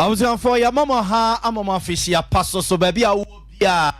I was on for your mama ha amama fishia paso so baby a wo bia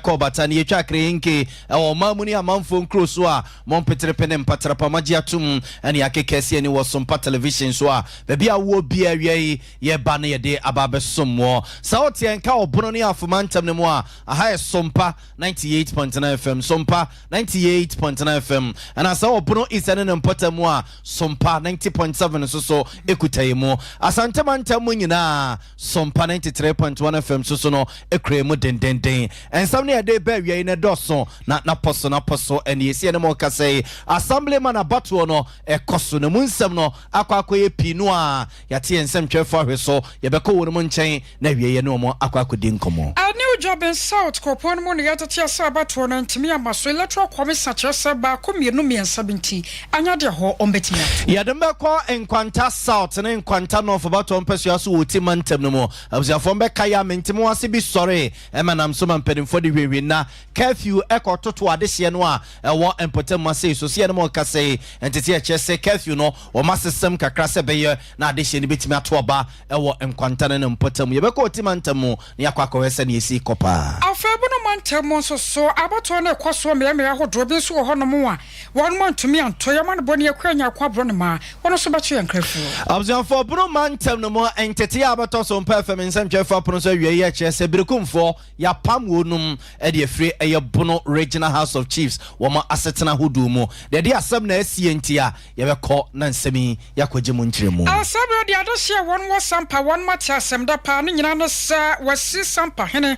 ko batani ye twakre nke o mamuni amanfo nkro so a mon petre pene mpatrapa magi atum ene akekese ni wo Sompa television so a baby a wo bia wie ye ba na ye de ababe sommo sa ote enka obono ne afomantam ne mo a aha Sompa 98.9 FM Sompa 98.9 FM ana sa obono isane ne mpatamu a Sompa 90.7 so ekutaye mo asante mantam nyina Sompa 93.1 FM so no ekremu dendenden ensam ne de ba wie ne doso na poso ene yesi ne mo ka say assemblyman abato no ekoso ne munsam no akwakoye pinu a yate ensam twefo ahweso ye beko wo no nchen na wie ye ne mo akwakodi nkomo a new job in South Kopon mo ne yatati asa abato no ntimi amaso electoral commission chese ba komienu 70 anya de ho ombetimi ya de meko enkwanta South ne enkwanta North abato mpesua so woti mantem no mo abusiafo mbeka ya mentimo ase bi sore emanam so mampedimfo de wewe na curfew ekototo adehye no a ewo empotem ase so se ne mo ka say entete chese curfew no o masesem kakra se beye na adehye ne betimi atoba ewo enkwanta ne empotem ye beko otimantam ne yakwakọ hese ne yesi kopa afebu no mantem so abato na ekoso me ahodo bi so ho no mo a won mantumi anto ye man boni akwanya kwabro ne ma wono so bacho yankrafu abzan for bro mantem no mo entete abato so mpa fam nsam twefa pono so wie ye chese birekumfo ya pam wonum e de free eye bono regional house of chiefs woma asetena hodu mu de asem na asie ntia ye beko na nsemi yakoje mu ntiremu asabro de adohye won wo Sompa won mati asem da pa no nyina no sa wasi Sompa hene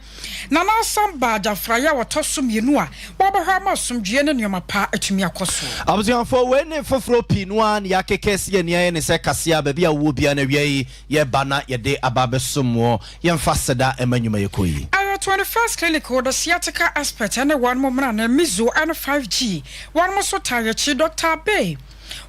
na na Samba Jafraya wotoso mienu a wo behwa masomdue ne nyoma pa atumi akoso abuzanfo we ne foforo pinu an yakekese ne ye ne se kasea ba bia wo bia na wie ye bana ye de ababesomo ye mfaseda emanyuma yekoyi 21st clinic with the sciatica aspect and one moment and mizo and 5G one more so tired Dr. Bay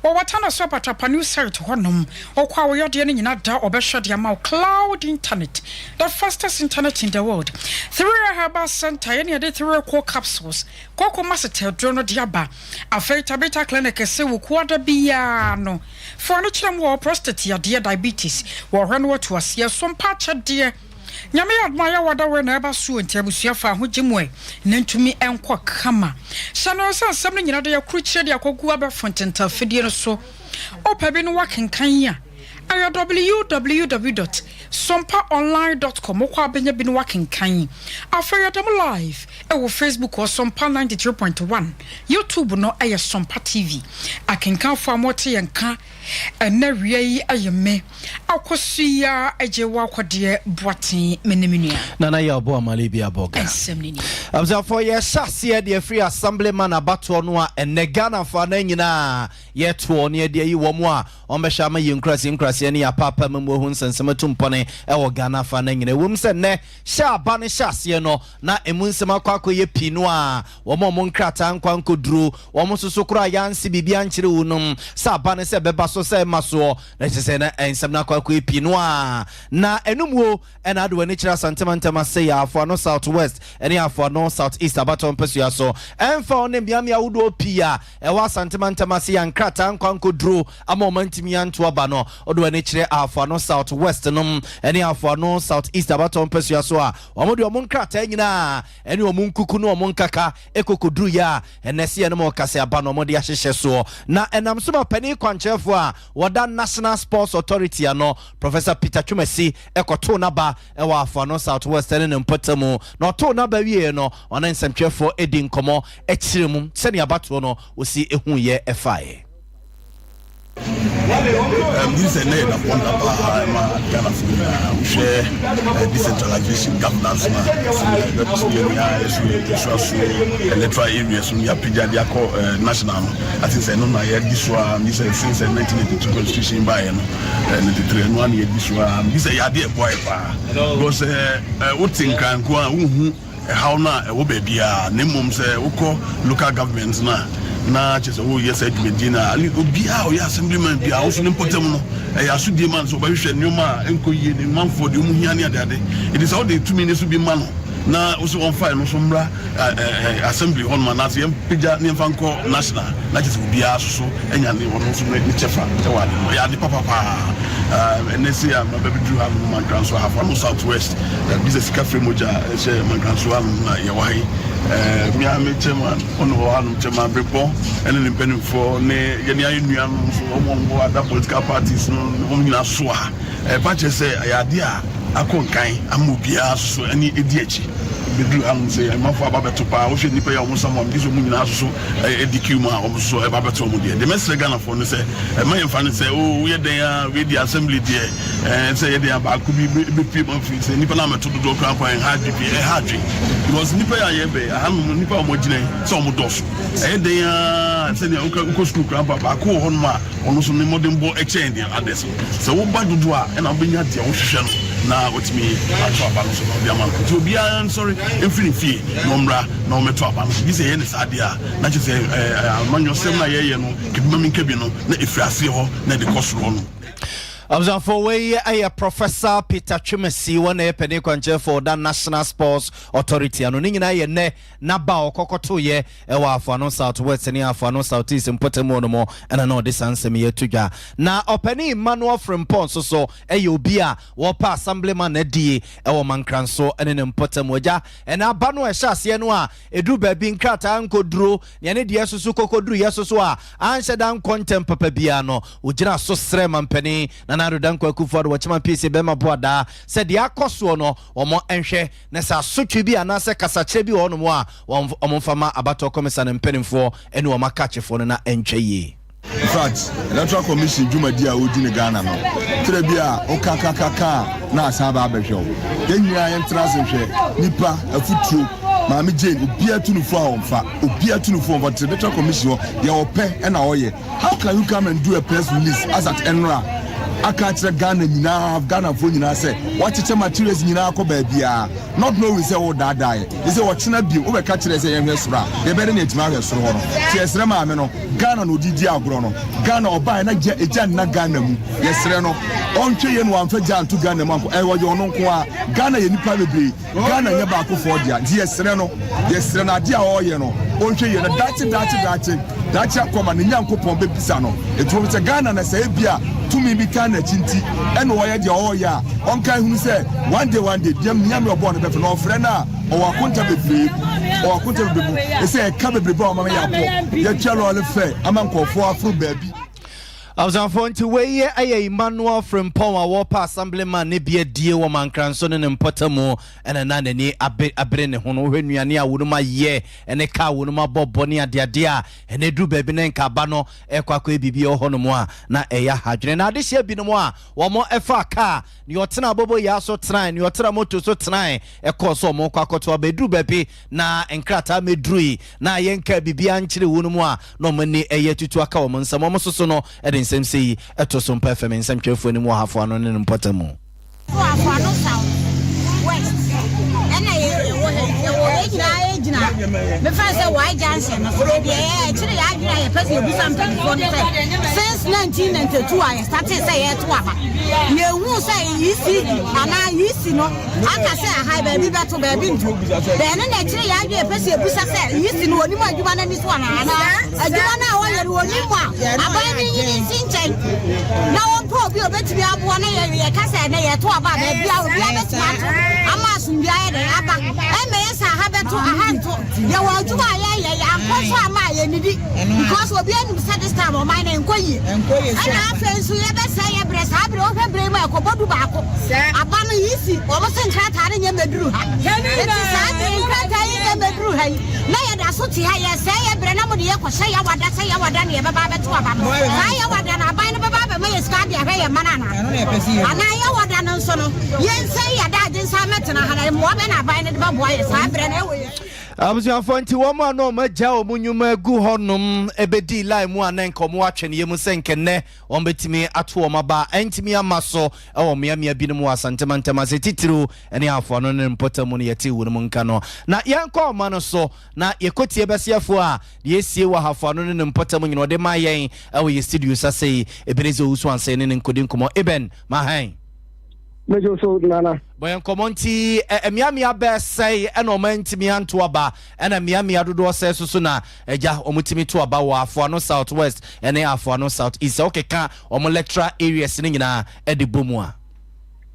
watana so patapa new site honum okwa wo yode ne nyina da obehwe de ma cloud internet the fastest internet in the world 3 herbal center any de 3 core capsules koko masete drono de aba afeita beta clinic se wo kwada bia no for no kyerem wo prostate ya de diabetes wo hwan wo to ase Sompa chede nyame admaya wada we na eba so ntiabusuafa ahogimwe na ntumi enko kama shano sansam nyina de yakuru kire de akogu aba fontenta fedie no so opabi no wakenkan ya www.sompaonline.com kwa benya bi no wakenkan afayadam live e Facebook or Sompa 93.1 YouTube no aye Sompa TV akenkan fo amote yenka na wiei ayeme akosia ajewa akwade boaten menemenia nana ya obo amale bi aboga ensemnini abza for ye shase de free assemblyman abato no a enegana fa na nyina ye to ne de yi wo mo a ombehya ma yenkrasi ne ya papa mamu hu nsensem tumpone e wo Ghana fa na nyina wum se ne sha ba ne shase no na emunsem akwakọ ye pinu a wo mo nkrata nkwankoduru wo mo soso kura yansi bibia nkyere wunum sa ba ne se beba so se maso na se na ensem na akwakọ ye pinu a na enumuo ena ado ani kyera santemantama se ya afọ no southwest ene afọ no southeast abaton pesua so emfa on biam ya wudo pia e wa santemantama se ya nkrata nkwankoduru ama omantimi anto aba no odo ani kyere afọ no southwest no ene afọ no southeast abaton pesua so a omo de omo nkrata nyina ene omo nkuku no omo nkaka ekokoduru ya enese ene mo kase aba no omo de ahyehye so na enam so mapani kwanchefo a woda National Sports Authority ano Professor Peter Chumesi ekoto na ba ewa afọ no southwest ene mpotamo na oto na ba wie no ona nsɛmtwefo edi nkomo ekiremu sɛ ne abato no osi ehu ye efae This is a wonder Ghana we share decentralization governance electoral areas we are national. I think I know this one this since 1982 constitution by 93 and 1 year this one this is a idea boy because what think can go how na wo baby nemum say local governments na chese wo yes adwumedina ali obia o ya assemblyman bia wo so ne potem no e ya so die man so ba hwehwe nyoma enko yie ni manfo de umuhia ne ade it is all the 2 minutes bi man na wo so on file no so mra assembly on man na yem pija ne fanko national na chese obia so enya ne wono so ne chefa e wa de ya de papa NSC am na baby do have man transfer have no southwest business cafe moja she man transfer na ye wa me am chairman on one chairman report and an independent for ne yenia nuan so omo other political parties no nyina so a patch say ayade akonkan amobia so ani edi echi bedu am say am for ababeto pa wo hwe nipa ya omo samam diso mu nyina so edq ma omo so ababeto omo de message Ghana for no say ma yemfa no say oh we den we di assembly there say ye den ba ku bi be ma fi say nipa na meto do kran point hard bi hard because nipa ya ye be aham nipa omo gine say omo do so den say ne uko school kran ba ko ho no ma ono so ne modern bo exchange there others so wo ba dodo a na obenya de wo hwehwe no na otimi atwa ba no so no bia man ko obi an sorry infinity no mra no meto aba no bi say ye ne sade a na che say amanyo sem na ye no kiduma min kabi no na efrase ho na de kosoro no for way a Professor Peter Chimesi one penny conche for the National Sports Authority and nina ye ne naba okokoto ye ewa for no southwest and for no southeast and potemono and I know this answer me tuga na openi manual from Ponso so eyobia wapa assemblyman edi ewa mankranso and in potemoja and abano eshas yenwa edu baby nkrata ankodro yene de yesusu kokodru yesusu a anshe dan content papa biano ujina so srem penny na rodanko akufo watchman PC bema boada said ya koso no omo enhwe na sa sotwe bi anase kasache bi wono mo a omfama abato komisan mpenimfo ene o makachefo no na enhwe yi. In fact, Electoral Commission Jumadi a odi ne Ghana no. Tere bia o kakakaka na asaba abehwe. Yennyia yentrase hwe nipa afuturo Mami Jane obia tunufo a omfa obia tunufo but the Electoral Commission they ope na oye. How can you come and do a press release as at Enra? Akachre Ghana Ghana for nyina say what materials nyina akọ bia not know we say what that die they say what china bi we ka kire say yenhwe sura they better na etima hwe sura no tiesre ma me no Ghana no didi agro no Ghana oba na eja na Ghana mu yesre no ontwe ye no amfa ja antu Ghana mu anko wo je ono nko a Ghana ye nipa bebre Ghana nye ba akofo dia yesre no ade a oye no ontwe ye na dachi akoma ne nyankopon bebisa no etu say Ghana na say bia tumi bi kan na chinti ene wo ye de oya on kan hu say one day dem nyame obo no befe no frɛ na o wakonta bebre e say ka bebre ba o mama ya po ye twalo le fe amankofo afro baabi. I was on to way a Emmanuel from Power Wapa Assemblyman Nibia dear woman cranson and Potamo and another near a brain hono when we are near Wunuma ye and a car Wunuma Bob Bonia dia and a do baby and cabano equa bibio honomoa na eya hadrin. Now this year be no more one more FR car your tina bobo ya so trying your tramoto so trying a course or more quacoto bedu baby na and crata medrui na yenka bibian chili Wunuma no money a year to a cow some almost so no and same say eto Sompa FM in some chefo ni mo hafo ano ne mpotamo me first say why Johnson no so dey actually I agree I person be something for the since 1992 I started say here to aba ye hu say ECG ana EC no aka say high baby beto baby nto then na actually I agree person be say EC no oni mo adwuma na ni so ana adwuma na wo ye oni mo aba ni yin sinchen na won po bi obetimi abo na ye ka say na ye to aba baby a obi abetimi ato ama sunbia ye de aba e me yesa ha beto ahanto ya wajuma ya akoso ama ya nidi because obi anu say this time o mine enkoyi ana afensu ye be say ye bre sa bre o fe bre ma ekobodu ba ko aba no yisi o bo se nkrata re nye meduru ha eti sa bre nkrata ye meduru ha na ye da so ti ha ye say ye bre na mo de ye ko say ya wada na ye baba beto aba no say ya wada na aba be me ska dia hwe ye mana na ana ye woda no so no yen say ya da din sa metena hana mo be na ban ne ba boa ye sa bre na we abusuafo nti wɔn a no magya wɔn nnwuma gu hɔnom ebedi line mu anan kɔmo atwe ne yemu senkenne wɔn betimi ato wɔn aba entimi ama so ɛwɔ meamea binom wɔ asantema se titiro ɛne afɔ no ne mpɔtamu no yɛte wɔn mu nka no na yɛnkɔ ɔma no so na yɛkɔtie bɛsiafo a yɛsie wɔ hafɔ no ne mpɔtamu nyina ɔde ma yɛn ɛwɔ yɛ studio sasei ebeneze owusu ansa ne nkodi nkɔmɔ eben mahan mejo so nana boyen komonti miamia be say eno mantimi anto aba ena miamia dodo say so na eja omutimi to aba wo Afuano Southwest ene Afuano South East okeka omo lecturer areas ni nyina ede bomu a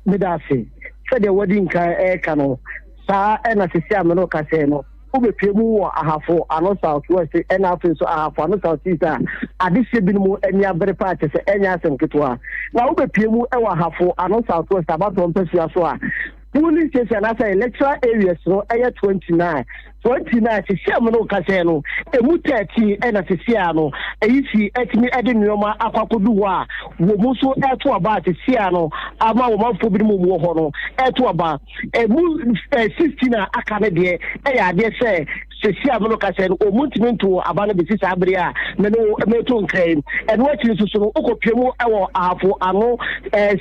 medase se de wedding kan ka no sa ena sisi ameno ka se no ubepemu wo ahafo ano Southwest ena afi so ahafo ano South East a adise binimu eni abere pa che se enya asem ketwa na ubepemu e wo ahafo ano Southwest abato mpesua so a police station as a electoral areas no 29 sisi ameno ka se no emu 30 ena sisi ano eyisi etimi ede nyoma akwakodu ho a wo mu so eto aba sisi ano ama wo manfo binimu wo ho no eto aba emu 16 aka ne de ya de se sisi ameno ka se no omuntimi nto aba no be sisi abre a me no meto nkan eno achi so no okopemu ewo ahafo ano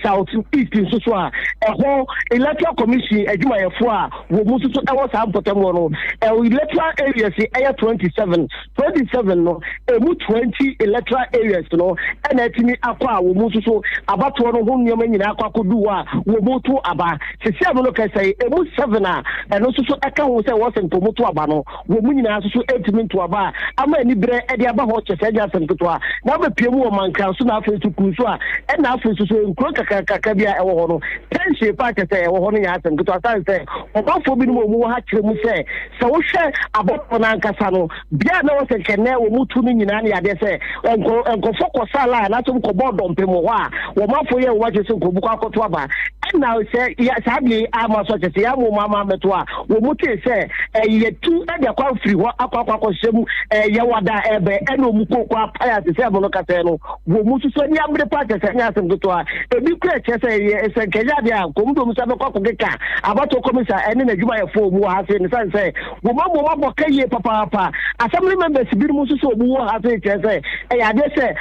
South East so a eho electoral commission adwuma yefo a wo mu so ewo sa mpotamo no electoral areas 27 no emu 20 electoral areas no ena etimi akwa wo mu so abato no ho nyoma nyina akwa kodu a wo mu to aba sisi ameno ka sai emu 7 a eno so eka ho sai wo sen to mu to aba no wo mu nyina so etimi to aba ama ani bre e de aba ho chese ja sen to a na ba piemu o mankan so na afa su ku so a ena afa so nkro kaka bia e wo ho no tension pa chese e wo ho no nya sen to a san sai o ba fo bi no mu ha kire mu sai wo hwe abɔfo na nkasa no bia na wo se kenne wo mutu ni nyina na yade se enko focus ala na to ko bodo mpemo ho a wo mafo ye wo waje se ko buko akoto aba na se ya sabi ama so se ya mo mama meto a wo mutu se ye tu na de kwa free ho akwa sem ye wada ebe eno mu kokko apaya se mo no kasa no wo mutu so ni amre pa se nya sem to a ebi kra che se kenya de a ko mu do mu sabe kwa keka abato komisa ene na djuma ye fo mu ha se ni san se wo mo bokaye papa assembly members bi mu so obu wo ha se che ya de se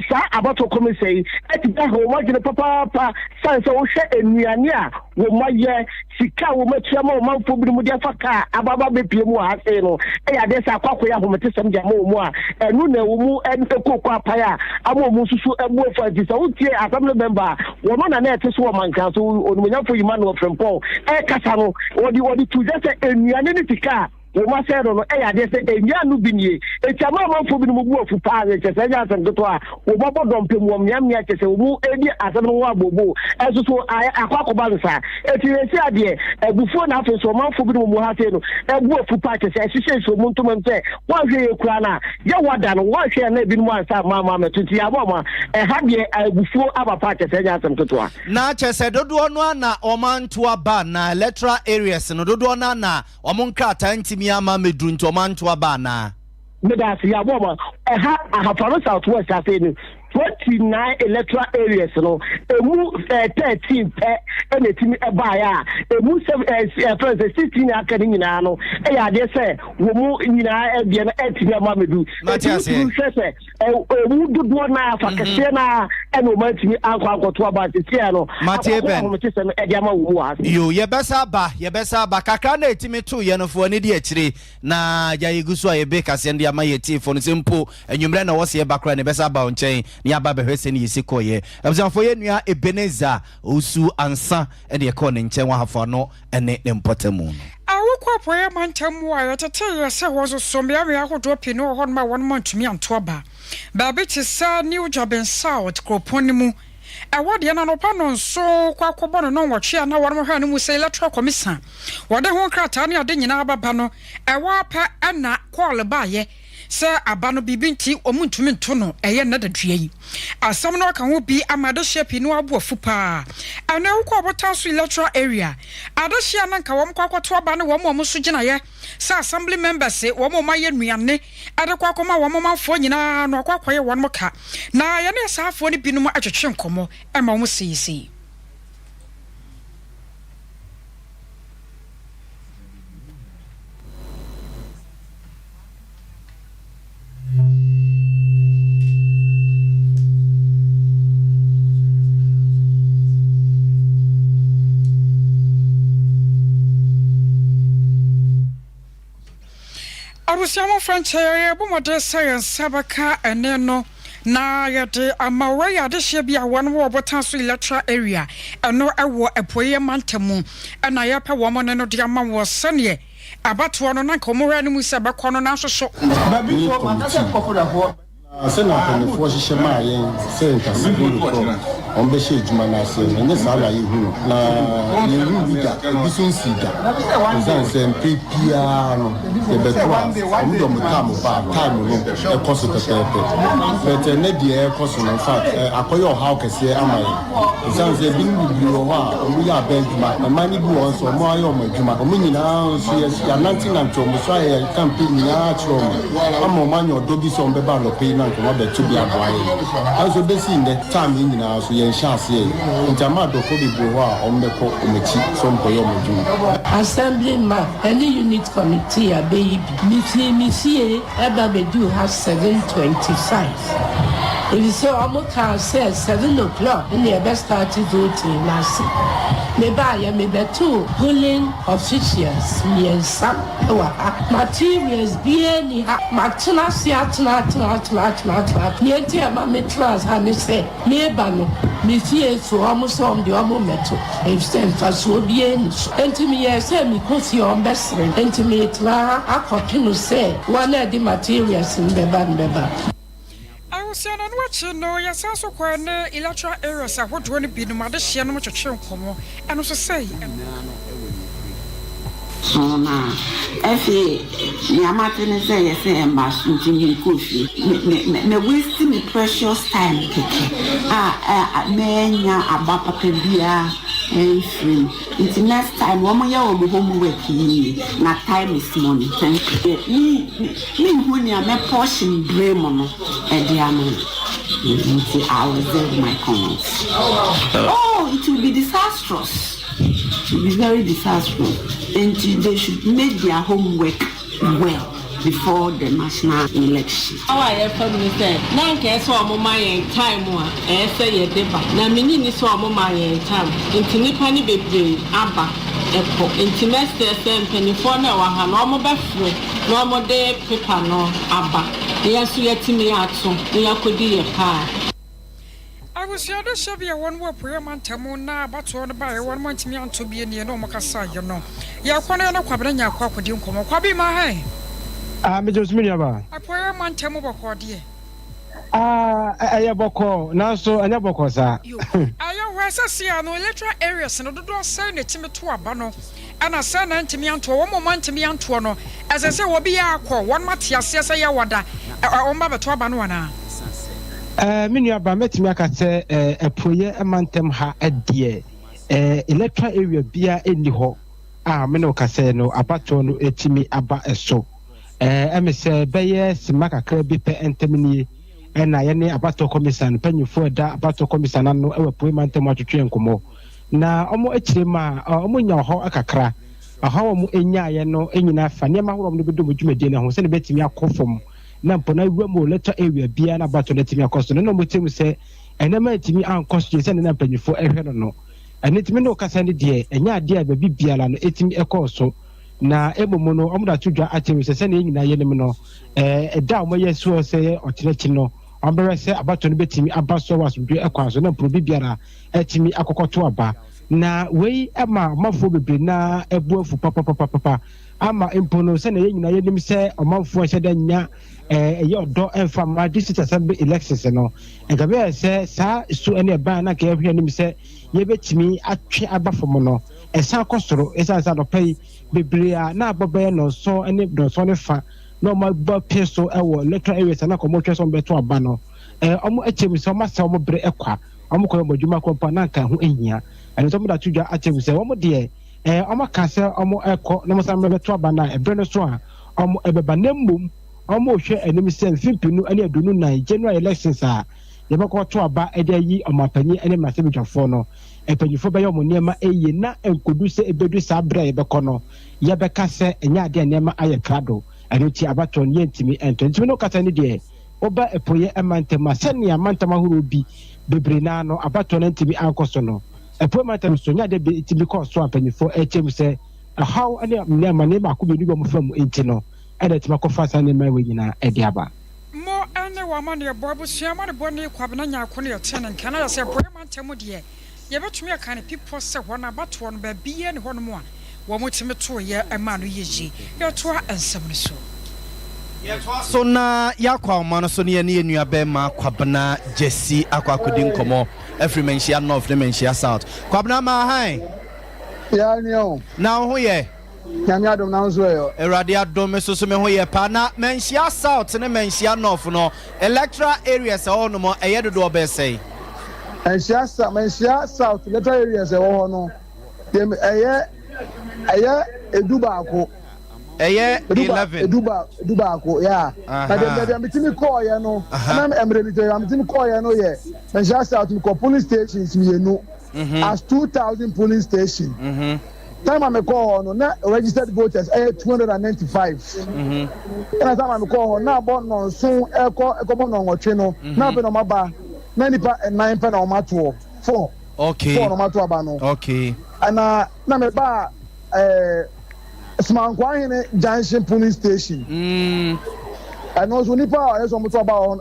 sa abato komisei eti da ho mo gine papa san se wo hwe enuane a wo maye sika wo matua ma wo manfo bi mu de faka ababa bepie mu ha se no ya de se akwako ya ho mete sem ja ma mu a enu na wo mu ekoko apaya amo mu susu ebu ofa di sa wo tie assembly member wo no na na ete so wo manka so onumunyafo yima no frempon kasa no wodi tu je se enuane ni sika wo ma se no ya de se enya no binie etiama manfo bi no mu ofu pa ne che se nya asem to a wo bobo dompe mu miamia che se wo mu edi asem no wa bobo eso so akwako bansa eti esi ade ebufuo na afi so manfo bi no mu ha se no ebu ofu pa che se hihye so mu ntom nse wa hwe ye kura na ye wada no wa hwe na bi no ansa mama metuti aboma ha de ebufuo aba pa che se nya asem to a na che se dodo no na omanto aba na electoral areas no dodo na omonkrata ntimi ama medru nto manto aba na medasi ya boma Afuano Southwest afeni 29 electoral areas no emu 13 ene timi eba ya emu 16 aka ni nyina no ya de se wo mu nyina de na etimi ama medu emu dodo na afa kese na ene o mantimi akwakoto aba tete no yo ye besa ba kakra na etimi to ye no fo ani de akire na ya yegusu a ye be kase ndi ama ye tifo no sempo enwumre na wo se ye bakra ne besa ba onchen ni aba behwese ni yesikoye abzanfo ye nua Ebeneza osu ansa ene ekọ ne nchen wa hafo no ene ne mpotamu no awukwa poye mantamu ayo tete yese wozo sombia me ahodo pino ho ma won mantumi anto ba ba be tisa New Job South kroponimu awode na no pa no nso kwa kobo no nwotwe na won hwa no mu se electoral commission wode ho krata ne ade nyina ababa no ewa pa ana call ba ye sɛ aba no bibi nti omuntumi nto no ɛyɛ na dadua yi asɛm no aka ho bi amade shepi no aboafu paa ana wokɔ botan so electoral area adahia na nka wɔm kwakɔto aba ne wɔm so gyinaye sɛ assembly members wɔm ma yɛ nuane ade kwakɔma wɔm manfo nyina no kwakɔyɛ wɔn ka na yɛ ne saafo ne binom atwetwe nkɔmɔ ɛma wɔm sisi Abusiamo franchise bomode science sabaka ene no na yade amawa yade hye bia won wo botan so electoral area eno ewo epoye mantemu na yepa wo mo ne no de ama wo sene abato no na nkomora no mu se bekọ no na soso ba bi so makase kokora ho asena penefo hye ma yen se ntasibulu ko on be hye djuma na se enye sala yehu na yehu biga bisun sida nzan se mpia no de betwa on do mutamu ba time no e koso pepepe but ne de e koso no fact akoyo how kese amaye nzan se binu biru ho a omu ya ba djuma na mani bi won so mo ayo mo djuma omu nyina so ya 1990 mo so aye campaign nyina chiro mo manyo do bi so on be ba lo pe na ko be to bi aboaye also be see the time nyina so ye chance ye ntama do ko bi bo a on be ko omechi Sompa yo mo assembly ma any unit committee a baby misi eba be do have 725 if you say almost can say 7 o'clock and the best started voting last me be two polling officials me and some materials be any matna niente ma me class ha me say me ba no me fie so almost on the almost metal if stand for so be any enti me yes say me ko fi on best enti me tla akọpi no say one of the materials in beba Siana no wachi no ya sanso kwa ne electoral areas ahodo ne bi no made hye no twetwe nkomo eno so sei so na efi ni amate ne say yes embass ntimi kofi me waste me precious time keke menya abapa bia free it's next time woman ya obo homework yi na time is money thank you me huni am portion blame no e dia no I will reserve my comments. Oh, it will be disastrous. It will be very disastrous. And they should make their homework well before the national election. How I family say, now can so my time one, and say a deba. Now, mini so my time. Into Nipani be Abba, Echo, intimate and penny for now, I normal bathroom, normal day paper no Abba. Yes, we are to me out so we are could be a car. I was your Shabia one more prayer man Tamona, but to buy 1 month me on to be near no Macassa, you know. Yakwana Quabrania Quack with you come up, Quabi my Major Miniaba. A prayer man Tamo, dear. I have a call now, so I never call, sir. I was a see no electoral areas and the door sign it to me to a bano. And I send to me on to 1 moment to me on Tuano. As I say, will be a call 1 Matias, yes, I wonder. On Baba to a banana. Miniaba met me, I say, a prayer a mantem ha a dear. Electoral area beer in the hall. Meno Caseno, Abatono, etimi aba so. Say, Bayes, Maka Kirby, and Temini. And I any abato commission, penny for that abato commission, and no ever payment to much train como. Na omo echima, omo ho akakra. A how mu enya no enyina fa ne ma ho no bedo modwuma de na ho se ne betimi akofom. Na mpona wemo letter area bia na abato letimi akoso. No mo temi se enema etimi ankoso se ne na panyifo ehwe no. Ene timi no kasa ne de enya ade a babi biala no etimi ekoso. Na ebomo no omo da tudwa atemi se ne nyina ye ne no. Da omo yeso se okyereki no. Ambere se abato no betimi abaso wasudwe ekwaso na probi biara etimi akokoto aba na wei ama mafo bebre na ebuafu papa ama impono se na yenyina yenim se omafo hyeda nya ye odo emfa ma district assembly elections no engabe se sa su ene ba na ka ehwe nim se ye betimi atwe abafo no esa kosoro esa sa no pay bebre a na abobe no so ene do so ne fa na ɔmo ba pie so ɛwɔ electoral areas na kɔmo twɛ so ɔmo aba no ɔmo akyem sɛ ɔmo asa ɔmo bere ɛkwa ɔmo kɔ ɔmo adwuma kɔmpa na nka ho ehia ɛno nso ɔmo da tudwa akyem sɛ ɔmo deɛ ɔmo ka sɛ ɔmo ɛkɔ na ɔmo san bɛto aba na ɛbrɛ no so a ɔmo ɛbɛba na mmom ɔmo hwɛ anim sɛ mfimpinu ɛne adunu nan general elections a yɛbɛkɔ to aba ɛde ayi ɔmo apanyin ɛne mmarahyɛbadwafoɔ no mpanyinfoɔ bɛyɛ ɔmo nneɛma ɛyie na nkodu sɛ ebedu saa abere a yɛbɛkɔ no yɛbɛka sɛ ɛnyɛ adeɛ nneɛma ayɛ krado ɛno ti abatɔ no yɛntumi ɛntɔ ntumi no kasa ne deɛ ɔba ɛpoyɛ ɛmantam a sɛnea amantam ahorow bi bebree naa no abatɔ no ntumi ankɔ so no ɛpoyɛ mantam so nyɛ adeɛ ntumi kɔɔ so a mpanyinfoɔ ɛkyɛm sɛ ɛhaw ɛne nneɛma ne baako bi wɔn fam nti no ɛna ɛtumi akɔfa saa nneɛma wɔ nyinaa ɛde aba. mo ɛne wɔn ama ne ɛbɔ abusua ama ne bɔ ne kwabena nyaako ne yɛte ne nkana yɛ sɛ ɛpoyɛ mantam deɛ yɛbɛtumi aka ne pipɔ sɛ hɔ no abatoɔ no baabiɛ ne hɔ no mu a wɔn tumi to yɛ ɛma no yɛ yɛtoa nsɛm no so. So na yakwa omano so ne ne nua bema kwabena Jesse akwa akodi nkomo every menshia north ne menshia south kwabena ma han ya ni o na ho ye nyame adom na nso yo erade adom so so me ho ye pa na menshia south ne menshia north no electoral areas all no mo eye dodo obesei menshia south electoral areas e wo no dem eye edubaako eye 11 edubaako ya na dem mitimi call ye no na emre mitimi call ye no ye menshia south ko police stations mienu as 2000 police station time I call no na registered voters 295 and time I call na born no so eko no nwotwe no na be no maba na nipa 9 pe na o mato 4 okay 4 no mato aba no okay ana na me ba Smankwa hine Junction police station and also nipa eso moto aba on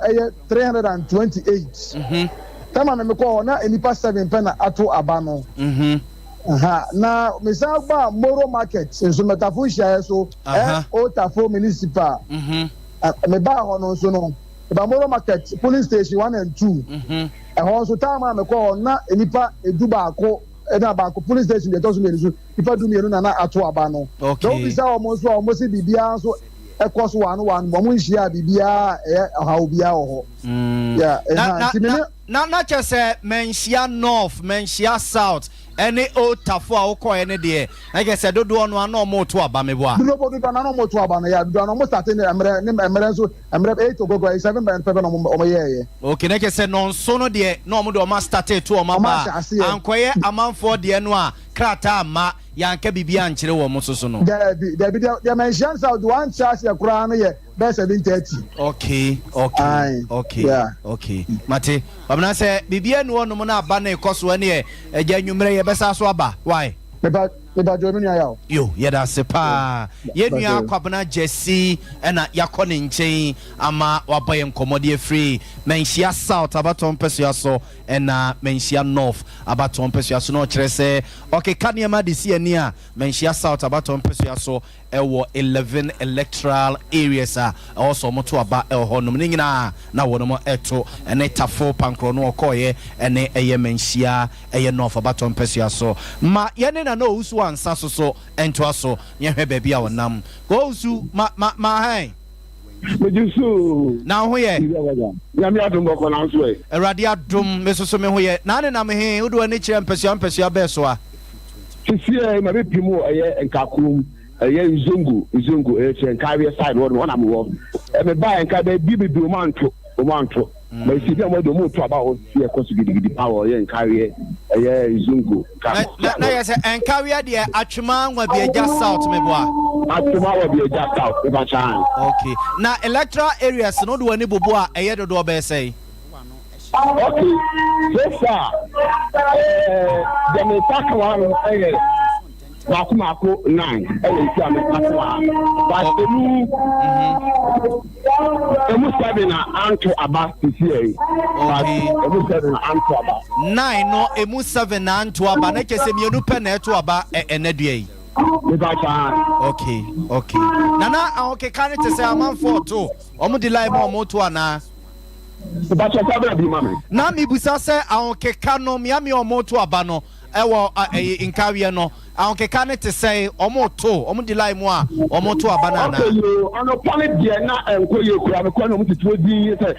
328 time I call na nipa 7 pe na ato aba no na misaba Moro market so metafunshia so Otafo municipal me ba ho no so no ba Moro market police station 1 and 2 ho so time me call na nipa edubaako na ba ko police station de to so me so nipa du me na ato aba no do bi sa almost bibia so ekoso one mo nhia bibia hawo bia ho yeah na chese menshia north menshia south any Otafo a uko ene de like I said dodo no ana mo to aba me bo a dodo na no mo to aba na ya dodo no mo start ne emre so emre 8 ogogo 7 by 7 no mo ye okay like I said no so no de no mo do ma start to o ma ba ankoye amanfo de no a krata ma yanka bibia nkyere wo mo so no the mention south one chance ya kura no ye be 730 okay yeah. Okay mate babna say bibia no no mo na aba na ekoso ne ye agya nwumre ye besa so aba why me ba jo me nua yawo yo ye da se pa ye nua kwabena Jesse na yakɔ ne nkyɛn ama waboye nkomode free menshia south abaton pesua so na menshia north abaton pesua so no kyerɛ sɛ okay kaniema de si ani a menshia south abaton pesua so ɛwɔ 11 electoral areas a also moto aba ɛwɔ nom ne nyina na wɔnom ɛto ɛne tafo pankro no ɔkɔye ɛne ɛyɛ menshia ɛyɛ north abaton pesua so ma yɛne na no usu ansa so ento aso yɛhwɛ baabi a wɔnam go usu ma han mejusu na ho ye nyame adom bɔkɔ na nso e erade adom mesoso me ho ye na ne na me he wodo ani kyerɛ mpasua bɛ so a sisi ma be pimu ɛyɛ nkakom ɛyɛ izongo kyerɛ nkawe side wɔn na mo me ba nka ba bi o manto ma si bia mo do mo to aba o si e koso gidigidi power ɛyɛ nkawe ɛyɛ izongo na yɛ sɛ nkawe de atwema nwa bi agya south me bo a atwema wa bi agya south e ba chan okay na electoral areas no do ani bobo a ɛyɛ dodo ɔbɛ sɛ okay so far the me talk one ɛyɛ Mako 9 but emu 7 na anto aba tisiye emu 7 na anto aba 9 no emu 7 na anto aba na kese mienu pe na eto aba enedua yi okay nana okay kan it say amanfo to omo di live omo to ana na mi busa say awon keka no mi omo to aba no ewo inkawie no anke ka ne te say omo di line mu a omo to abanana ono pale dia na enkoye kura me kwa no mutituo di say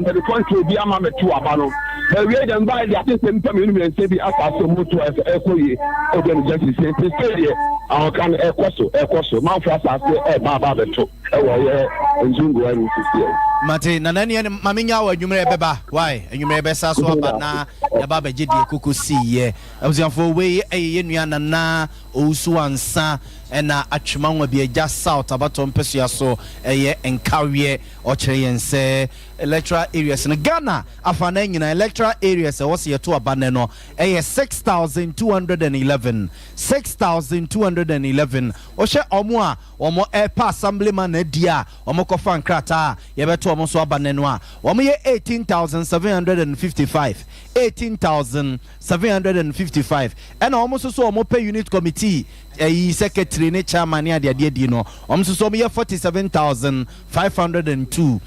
me the point bi ama me to abano we dem buy the thing say me no say bi asa so moto ekoye ogen just say dey awon kan ekoso man for asa say ba beto ewo ye nzungu ani sisi mate na nani ene maminya wa adwumre beba why adwumre be sa so aba na ya ba beje die kokosi ye abuzianfo we ye nua na ousu ansa ena atwemanwa bi eja south abato mpesua so eye enkawie o kire yense electoral areas in Ghana afana nyina electoral areas e wose yeto abane no eye 6211 o hye omo a omo pa assemblyman na dia omo kofa nkrata ye beto omo so abane no a omo ye 18,755 ena omo so omo pe unit committee secretary ne chairman ya de di no omo so omo ye 47,502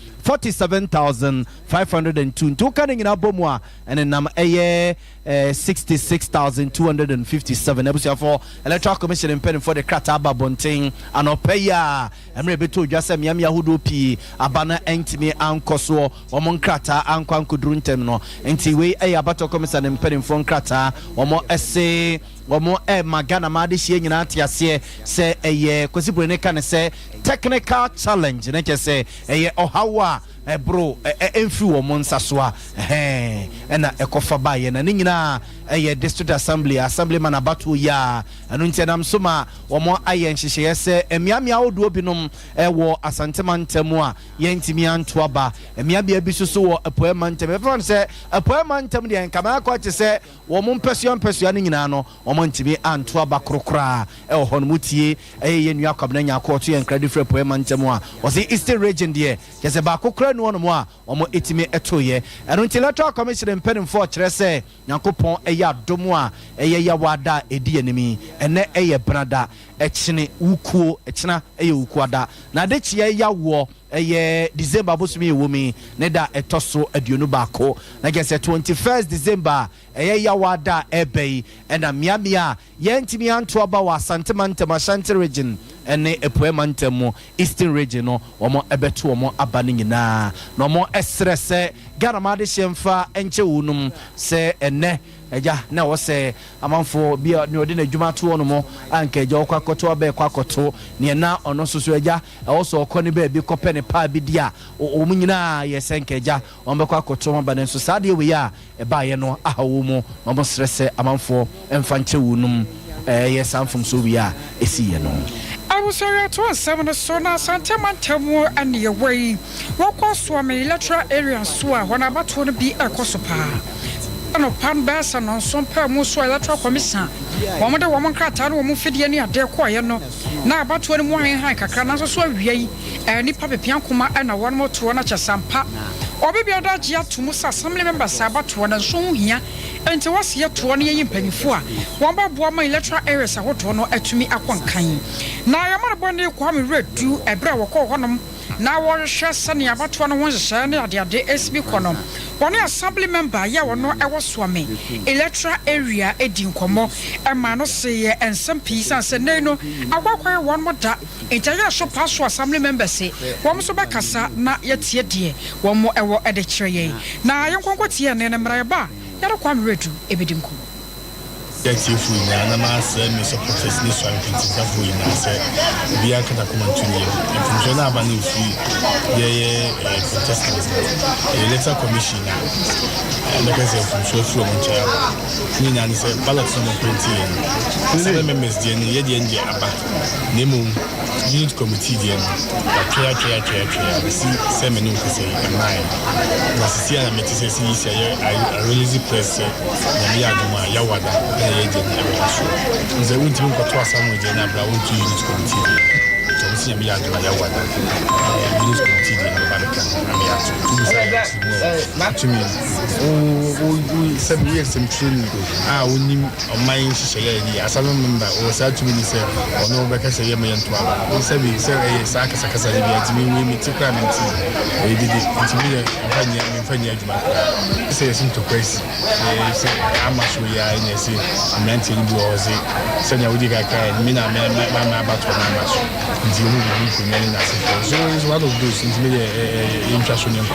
ntu kan nyina bomu a ene nam eye 66,257 abusiafo electoral commission impeding for the krata babonten anopeya emre beto dwasem yam yahudo pi abana entimi ankoso omo nkrata ankwankuduru ntem no enti we abato commission impeding for krata omo ese omo magana ma de hie nyina atiase se eye kwesibure ne kan se technical challenge ne kese eye ohawa bro emfi wo monsa so a na ekofa ba ye na nyina district assemblyman abato ya anu ntianam so ma wo mo aye nhihye se emiamia oduo binom wo asantemantemu a yentimi anto aba emiabia bi so wo apoemantem efan se apoemantem de nkama akwache se wo mo mpesua ne nyina no wo mo ntimi anto aba krokra wo hono mutie ye nua kwabna nya akwoto ye credit for apoemantem a wo se eastern region de kese ba kokra no no mo a omo etimi etoye enu nti electoral commission impeding for kire se nyankopon eya domo a eye ya wada edi enimi ene eye brada echine ukuo echina eye ukuada na de chia ya wo eye December bosumi ewomi ne da etoso aduonu baako na gese 21st December eye ya wada ebei ena miamia yentimi anto aba wa Santemantema Ashanti region ene epoemantemu eastern region no omo ebeto omo abane nyina na omo esrese garamade hyemfa enche wunum se ene eja na wo se amanfo bia ne odi na dwuma to no mo anka eja okwakoto abe kwakoto ne na ono soso eja e wo so okone ba bi kope ne pa bi dia o mu nyina ye senka eja on be kwakoto mo ba ne so sade we ya e ba ye no ahawo mu omo srese amanfo emfa nche wunum ye samfum so wi a esi ye no I was sorry to seven so na Santemantemu and your way. Walk off me electoral area so when I about to be a cosopa. No pan bass and on Sompa Muso electoral commission. One of the woman crata will move any at their choir no. Now about 21 high cacana so we any papi piancuma and a one more to one at Sompa. Or maybe a dodge yet to Musa assembly members about one and soon here and to us yet 20 in penny for. One by my electoral areas I want to know to me at one kind. Now I'm not born to come read to a brow call one. Now one share sunny about one was shiny at the SB Conom. One assembly member, ya or no, I was swimming. Electoral area, a dincomo, and man say and some peace and say no, I walk where one more that. Entire shop pass to assembly member say, one so back not yet dear, one more hour at the tray. Now I am going to and Mraba, Yellow Quam Redu, Ebidinco. Yes, if we are not me supporters, this one can take we now say, we are going to come to you. And from Jonah Bani, contestants, electoral commission, and like I said, from show from Montreal, Nina is a ballot on the printing. 7 members, the Yedi Abba, Nemu, unit committee, care, see, 7 new say, and mine. Nasia, and Metis, I release the press, Namia, Yawada. The winter got to some with Jenna Brown to unit committee. see me at my water. News committee in America. Not to me. Oh, 7 years in training. I only on my as I remember, or said to me, say, or no, because I am a young 12. Said, Sakasa, we meet to crime and see. Did it to me, and Fanya, say, seem to praise. Say, how much we are in a sea, a man to do or say, Sanya Udiga, Mina, my battle, my match. So it's one of those interesting and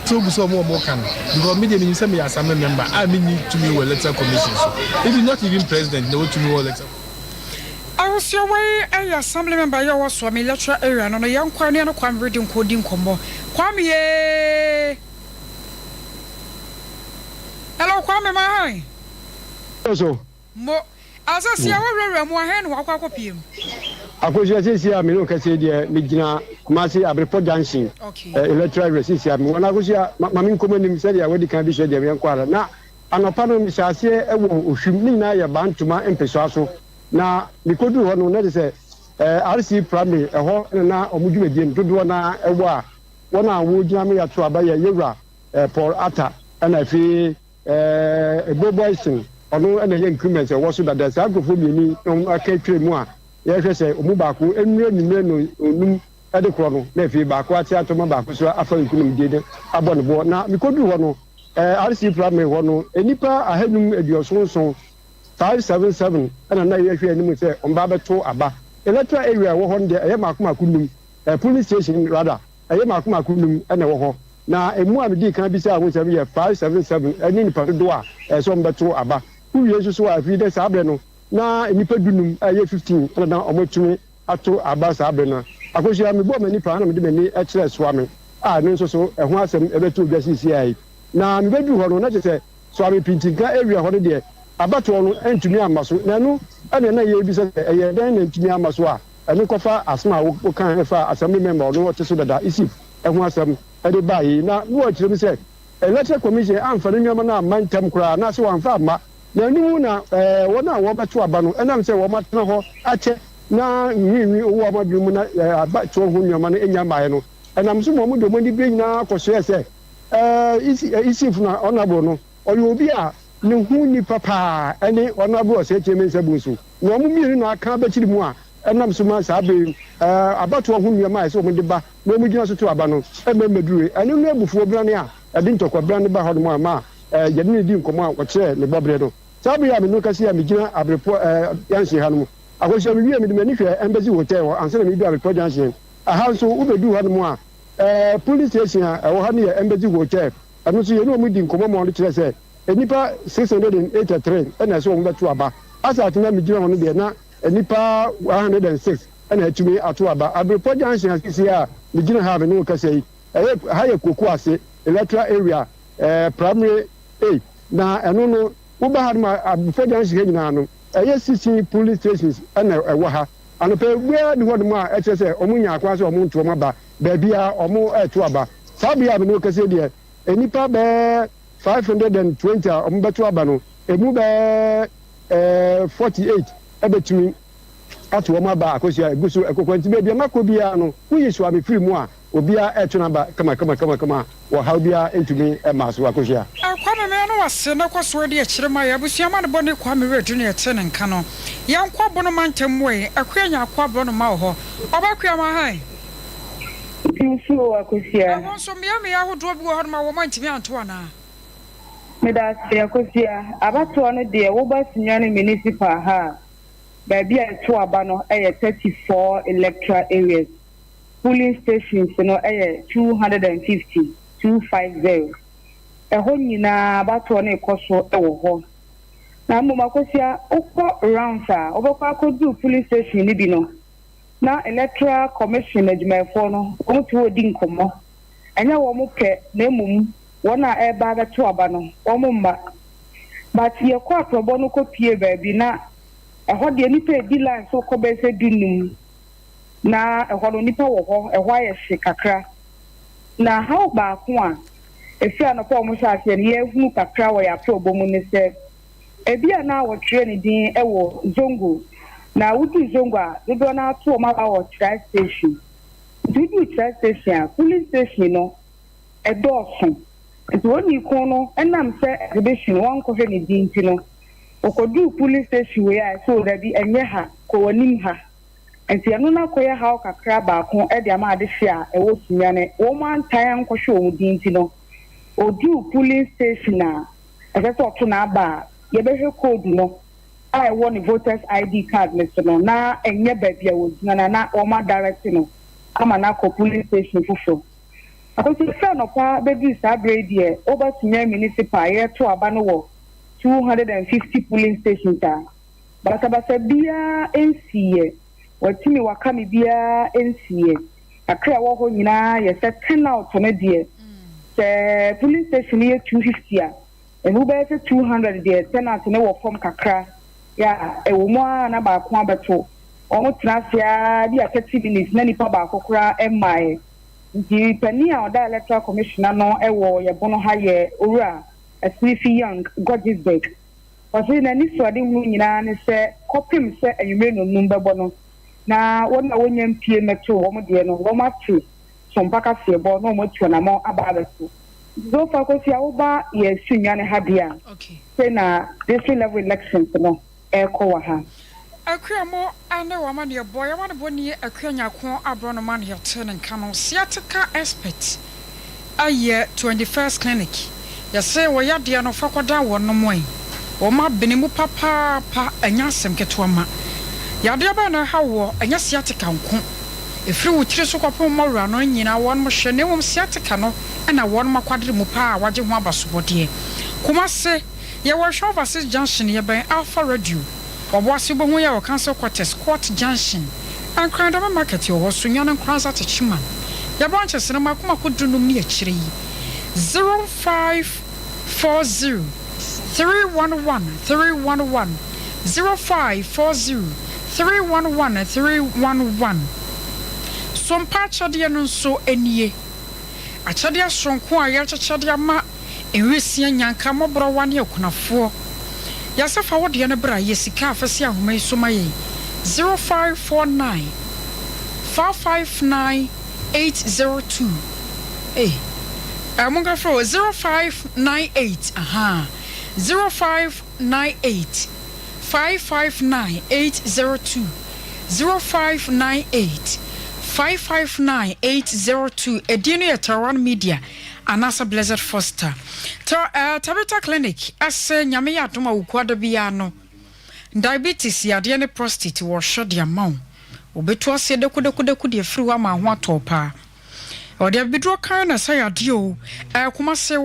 so more can because me send me as a member. I mean to me electoral commission. So if not even president, no to me electoral. I was your way a assembly member. You was from electoral area and on a young Kwame and Kwame reading coding combo. Kwame. Hello, Kwame, my. Also, Mo. As I see our more hand, walk up him. Akwụsịasị a mmiri nkesi dị mejina masị abreport dancing electoral races ya mwana akwụsịa mami nkọmọ nim sɛ dia wedi kan bi hwɛ dia me nkwara na anɔpa no mhyɛase ɛwɔ ohwim ne nyinaa yɛ bantoma mpɛso aso na mikodu hɔ no na de sɛ RC primary ɛhɔ na ɔmo dwumadie no dodoɔ na ɛwɔ a wɔn a wɔgyina me yɛto aba yɛ yɛwura Paul Atta ɛna afei Boboyson ɔno ɛna yɛ increment ɛwɔ so dada saa nkurɔfoɔ mmienu aka twere mu a yɛhwɛ sɛ ɔmu baako nnua nnua no onum ɛde korɔ no na afei baako ate atɔma baako so afa nkunum die de abɔ ne boɔ na mikodu hɔ no RC primary hɔ no nipa ahanum aduɔsonson 577 ɛna na yɛhwɛ anim sɛ ɔmba bɛto aba electoral area wɔ hɔ no deɛ ɛyɛ maako num police station rather ɛyɛ maako num ɛna wɔ hɔ na emu a medi kan bi sɛ ahosɛm yɛ 577 ɛne nipa dodoɔ a ɛsɛ ɔmbɛto aba kuwie nso so a afei dɛ saa berɛ no na nipa dunum ɛyɛ 15 ɛna na ɔmotumi ato aba saa berɛ no akɔhyia me bɔ m'ani paa na mede m'ani ɛkyerɛ soa me a ne nso so ɛho asɛm ɛbɛto dwa sisi ai na mebɛdu hɔ no na kyerɛ sɛ soa me pintinka area hɔ no deɛ abatoɔ no ɛntumi amma so na ɛno ɛne na yɛ bi sɛ ɛyɛ dɛn na ntumi amma so a ɛno kɔfa asɛm a woka ɛfa assembly member ɔno ɔte so dada isif ɛho asɛm ɛde baa yi na ne wɔ kyerɛ mi sɛ electoral commission amfa ne nneɛma no amma ntɛm koraa na sɛ wɔamfa amma na anim na wɔn a wɔbɛto aba no ɛnam sɛ wɔn atena hɔ akyɛ na nwiinwi owó amadu mu na abatoɔ ho nneɛma no enya mmaeɛ no ɛnam so wɔn de wɔn ani bie nyinaa kɔsoɛ sɛ isif na ɔnabɔ no ɔyɛ obi a ne ho nipa paa ɛne ɔnabɔ ɔsɛ kyerɛ mi nsa bu nso na wɔn mmienu na aka bɛkyiri mu a ɛnam so ma saa bɛyi abatoɔ ho nneɛma a ɛsɛ wɔn de ba na wɔn gyina so to aba no ɛmɛmɛdure ɛno no abufuo brane a ɛde ntɔkwa brane ba hɔ nom a ma yɛde ne di nkɔmɔ a wɔkyerɛ ne bɔberɛ no saa bɛyɛ a menu kasi a megyina abrepɔ yanhye ha no mu akɔhyia me wie mede m'ani hwɛ embassy hotel hɔ ansa na medu abrepɔ yanhye aha nso wobɛdu ha no mu a police station a ɛwɔ ha no yɛ embassy hotel ɛno nso yɛne ɔmu di nkɔmɔ ma ɔno kyerɛ sɛ nnipa 683 ɛna ɛsɛ ɔmu bɛto aba asa atena megyina hɔ no deɛ na nnipa 106 ɛna atumi ato aba abrepɔ yanhye asisi a megyina ha a mene wo kasa yi ɛyɛ ha yɛ koko ase electoral area primary A na ɛno no woba ha no ma abefo gyan hyɛ nyinaa no ɛyɛ 16 police stations ɛna ɛwɔ ha anɔpɛ biara de hɔ nom a ɛkyerɛ sɛ ɔmo nya akwan sɛ ɔmo nto ɔmo aba baabi a ɔmo ɛto aba saa bea a mene wo kasa deɛ nnipa bɛɛ 520 a ɔmo bɛto aba no emu bɛɛ 48 ɛbɛtumi ato ɔmo aba akɔhyia egu so ɛkɔkɔ nti baabi a makɔ biara no woyi so amefiri mu a obia ɛto naba kama wɔ ha obia ntumi ɛma so akɔhyia Kwame me no wase na kwaso de akyire ma ya busuama ne bɔ ne Kwame redu ne yɛte ne nka no yɛnkɔ bɔ no mantam wei akua nya akɔ bɔ no ma hɔ ɔbakua ma han Nso akɔhyia ɛho nso me ahodoɔ bi wɔ hɔ no ma wɔ mantimi anto ana me da se akɔhyia abatoɔ no de wo ba sinya ne municipal ha baabi a to aba no ɛyɛ 34 electoral areas polling stations no ɛyɛ 250 ɛhɔ nyinaa abatoɔ no ɛkɔ so ɛwɔ hɔ na mmom akɔhyia wokɔ rounds a wobɛkɔ akɔdu polling station no bi no na electoral commission adwumayɛfoɔ no wɔn te wɔdi nkɔmmɔ ɛnyɛ wɔn pɛ na mmom wɔn a ɛreba abɛto aba no wɔn mma but yɛkɔ atorɔbɔ no kɔpie baabi na ɛhɔ deɛ nipa edi line so kɔ bɛsɛ dunum na ɛhɔ no nipa wɔ hɔ ɛhɔ ayɛ hye kakra na ha baako a efi anɔpɔ ɔmo hyɛ aseɛ no yɛhunu kakra wɔ yɛatorɔbɔ mu ne sɛ ebi a na wɔtwerɛ ne din ɛwɔ zongo na wodi zongwa de do na to ma ba wo train station do train station police station no e do so nti woni ko no enam se exhibition won ko he ni dinti no okodu police station we a so da bi enye ha ko wonim ha nti eno na ko ye ha kakra ba ko e de ama ade hia e wo sunya ne wo man tan ko hwe wo dinti no odu police station a e se to na ba ye be hwe code no I want a voters ID card, Mr. No. Na enye baby was na oma direct no. Ama na ko police station fufu. Akosi friend no pa baby sa brady over senior municipal here to abano wo 250 police stations ta. Basa bia NCA. Watimi wakami bia NCA. Akra wo ho nyina ye se 10 out na de. Se police station here 250 a. Enu be 200 de 10 out na wo form kakra. Ya ewomo na ba ko abeto omo trafia bi a 30 minutes na nipa ba kokora emae nti pani a oda electoral commissioner no ewo ye bono ha ye owura Aslifi Young Godisburg wasi na ni so ade hu nyina ne se kopim se enwume no numbebo no na wona wonya mpie meto omo de no wo matu Sompa ka sebo no mo tuo na mo aba abeto zo fa ko sia wo ba ye sunya ne ha bia okay say na district level elections no ekowaha Akwamo ane wama de boy wama boni akwanya ko abrono man here turning kano sciatica expert aye 21st clinic ya say wo ya de no fakoda wono moy wo ma benimu papa pa anya asem keto ma ya de ba na hawo anya sciatica nko efiri wo kire so kopon mawura no nyina won mo hwe ne wo sciatica no na won makwadre mu pa waje ho abasobode kuma se ye wo hwe overseas junction ye ben Alpha Radio oboase bo hu ye wo cancel quarters court junction and crandom market ye wo so nyan kranza te chiman ye branches ne makoma kodunum ne akire yi 0540 311 311 0540 311 311 Sompa chade no so enie achade asonko a ye chade ama enwesia nyanka mobro wane akunafo yasafa wode ne bra yesika afese ahoma isoma ye 0549 459 802 amunga fro 0598 0598 559 802 0598 559 802 edino yetaran media Anasa Blessed Foster. Tabita Clinic, as Nyame Yatoma Ukwada Biano. Diabetes yade ne prostate wo hwede amount. Obeto ase de kude friwa ma ho atopa. O de bidro kan na say ade o. Kuma se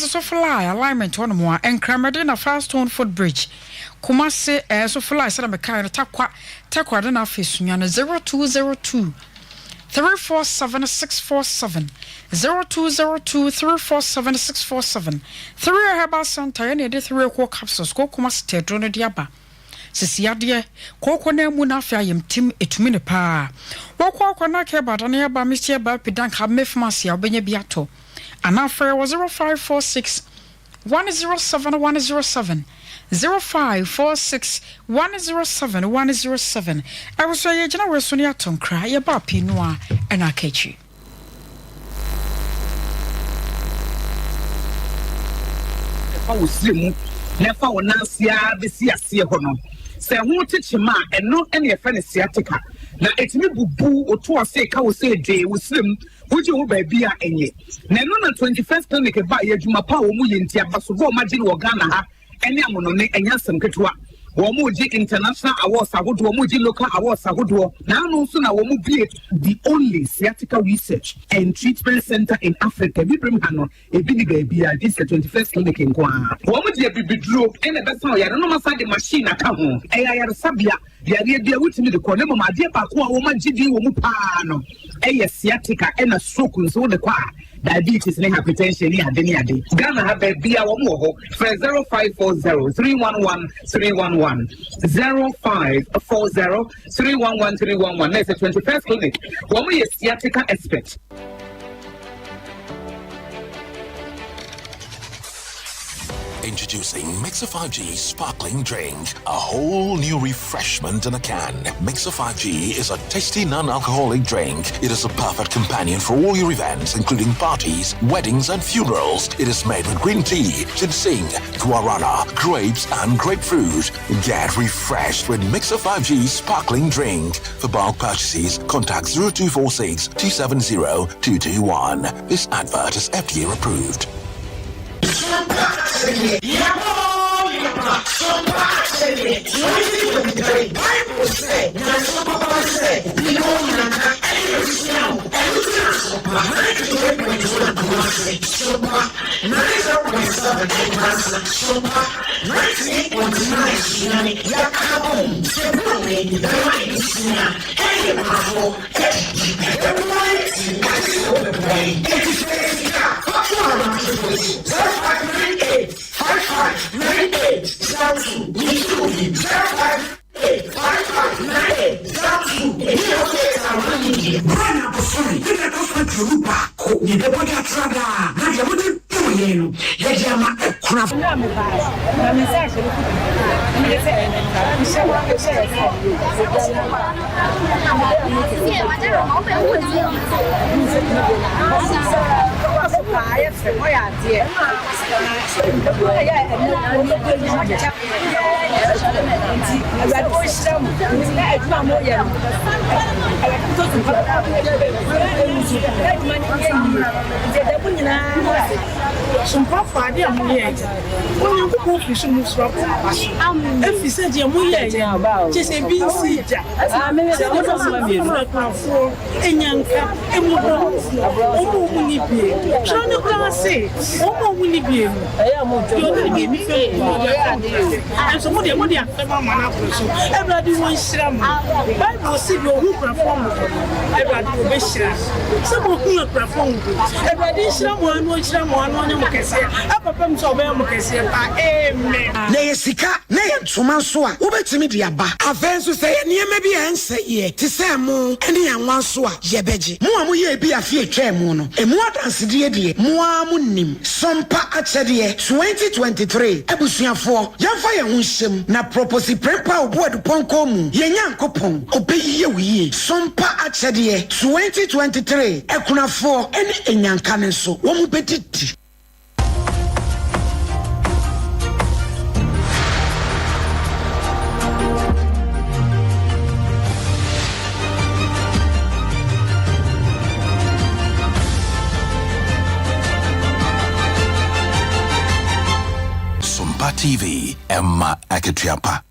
so fly alignment on mo enkramede na Firestone Footbridge. Kuma se so fly say na kan takwa de na fesunya na 0202 347 0202 347 647 3 Herbal Center and the 3 capsules ko kuma stedro no diaba sisiade ko na mu na afia yem tim etumi ne pa wo na ke bada na ba misie ba pidan ka mefmasi obenya biato anafre was 0546 107 107 0546 107 107 I was say jina we so ne aton kra ye ba pinu a na akachi fa wosiremu na fa wonansia besi ase ho no se ho techima eno ene ye fa ne sciatica na etimi bubu oto ase ka wo se de wosiremu woje wo ba bia enye na eno na 21st clinic ba ye adwuma pa wo mu ye ntia basogo magine wo Ghana ha ene amono ne enyasem ketewa wo mu ji international awards agodo wo mu ji local awards agodo na anu so na wo mu bie the only sciatica research and treatment center in Africa bibrim hano ebi ni ga bia this 21st clinic in kwa wo mu ji bibiduro ene besa o yare no masa de machine aka ho eya yare sabia yare bia wutimi de ko ne mama de pa ko wo ma gidi wo mu pa no eye sciatica ena stroke nso de kwa diabetes and hypertension ni ade Ghana ha ba bia wo mo ho 0540 311 311 0540 311 311 next 21st clinic wo mo ye sciatica expert Introducing Mixer 5G Sparkling Drink, a whole new refreshment in a can. Mixer 5G is a tasty non-alcoholic drink. It is a perfect companion for all your events, including parties, weddings, and funerals. It is made with green tea, ginseng, guarana, grapes, and grapefruit. Get refreshed with Mixer 5G Sparkling Drink. For bulk purchases, contact 0246 270 221. This advert is FDA approved. Sompa fadi amuye when you go fish mu so if you said you muye je se bi si ja me me do so ma bi na kwafo enyanka emudo omo muni bie so ne kwa se omo muni bie yo ne bi mi fe and so mo de afema mana so everybody won shira mu bible say bi ohu kwafo mu everybody go be shira so mo hu kwafo mu everybody shira mu anu Papa so be mo kese pa amen na yesika na yentuma so a wobetimi de aba afenso say niema bi ense ye ti say mo ene yanwa so a yebeji mo a mo ye bi afie twem no emu adansede de mo a mo nim sompa achede 2023 ebusuafo yamfa ye ho hyem na propose prepa oboadu ponko mu ye nyankopon obeyiye wiye sompa achede 2023 ekunafo ene enyanka ne so wo mu bediti TV Emma Aketiapa.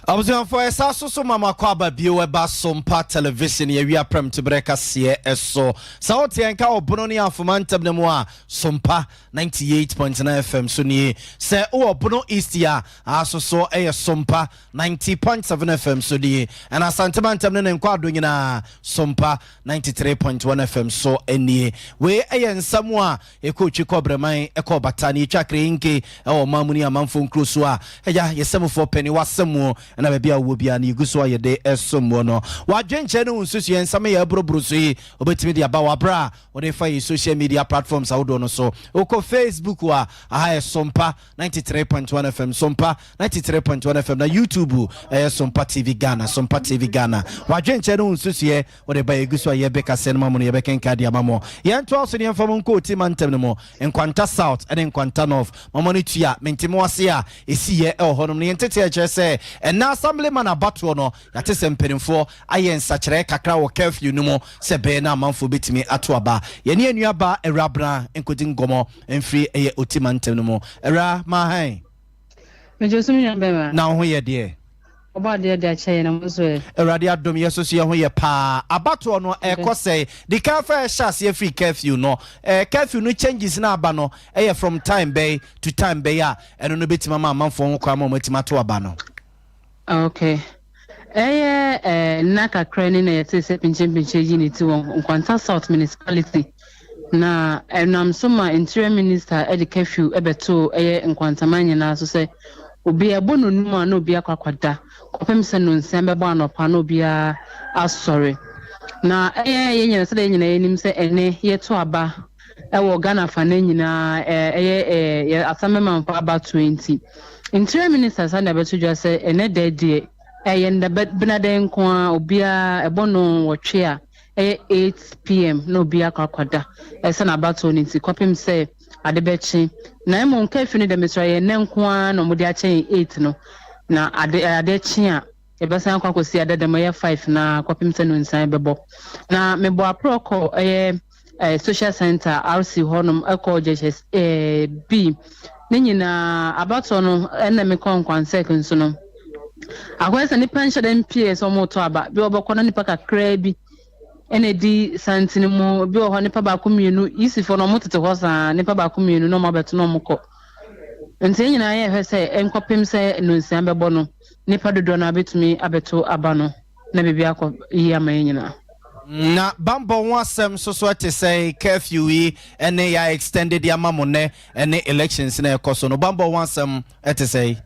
I was on for a sasso mama kwaba biweba Sompa television ye wia prem to breka sie eso sauti enka obononi afumantem ne mo a Sompa 98.9 FM so ni se o obono east ya aso so e Sompa 90.7 FM so di and asantemantam ne nkwado nyina Sompa 93.1 FM so eni we e nsamo a e coach Kobreman e ko batani twakre nke e o mamuni amanfo nkroso a eja yesemfo peni wasemo na baby a wo bia na iguso ayede esomo no wadwenche ne unsusu ensame ya brobroso yi obetimi dia ba wabra wode fa yi social media platforms awodo no so oko Facebook wa aha Sompa 93.1 FM Sompa 93.1 FM na YouTube Sompa TV Ghana Sompa TV Ghana wadwenche ne unsusu ye wode ba iguso aye beka senma mo ne bekenka dia mamo ye nto aso ne mfam nko timantem ne mo enkwanta south and enkwanta north mamoni tua mentimo ase a esi ye honom ne entete a kyerese na assemblyman abato no yate semperimfo ayen sachire kakra wo curfew no mo se be na amanfo betimi ato aba ye ne anuaba erabra enkodi ngomo emfiri eye otimantem no mo era ma han mejosumi nyambema na ho ye de oba de ache na mo so erade adom yeso so ye ho ye pa abato no ekose the cafe shas ye free curfew no curfew no changes na aba no eye from time bay to time bay a eno no betima ma amanfo ho kwa ma matima to aba no. Okay. Na kakra ni na yete pinche unity won Nkwanta South Municipality. Na enam soma Interior Minister Eddie Curfew ebeto Nkwanta manyina so say obi abono numa na obi akwakwada. Kopem se no nsembe ba no pa na obi asori. Na ye nyina se de nyina enim se ene yeto aba ewo Ghana fa na nyina asamema mpa about 20 interior minister sa na beto dwa say ene de nda benade nko a obia ebono wotwe a 8 p.m. no obia kwakwada esa na abato ni ti kopim say adebechi na emo nka fi ni de mesra ye nko a no mode achen 8 no na adechi a ebesan kwakosi adede mo ye 5 na kopim say no nsan bebo na mebo aproko social center RC honum eko JHS B ne nyina abato no ena me konkwanse kunso no akwesa ni pension dem PS omoto aba bi obokọ na nipa kakra bi ene di santini mu bi oho nipa ba komienu isifo no motete ho sa nipa ba komienu no mabeto no mokọ nti nyina ye hwese enkopem se no nsian bebo no nipa dodo na betumi abeto aba no na bibi akọ yi ama nyina na bambo wasem so te say curfew yi ene ya extended ya mamone ene elections na ekoso no bambo wasem te say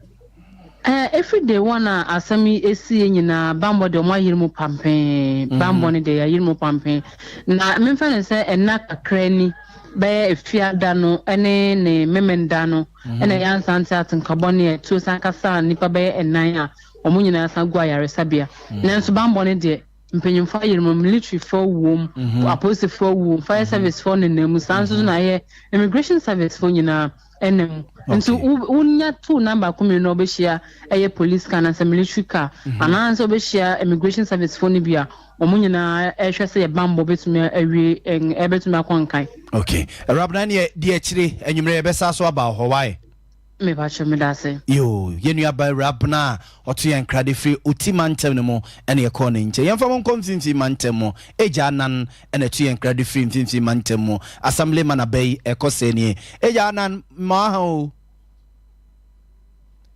every day one asami esi nyina bambo de mo yirimu pampen bambo ne de yirimu pampen na memfa ne se ena kakra ni be efiada no ene ne memenda no ene yansante atenkabo ne to sankasa nipa be enan a omo nyina sangwa yaresabia nanso bambo ne de mpenyimfa yirimu military for wom police for wom fire service for ne nemu sanso na ye immigration service for nyina enem nso unya two number kumi no obehia police car na military car ananso obehia immigration service for ni bia omunyina ehwe se bambo betumi awie ebetumi akwankan. Okay rabna ne di akire enwumre ebesa so aba ho why me ba che me da se yo yenu aba rabna oto yen krade free utimantem ne mo ene ye ko ne nche yemfa mo konfinfi mantem mo eja nan ene to yen krade free finfi mantem mo assembly man abey ekose ni eja nan ma ho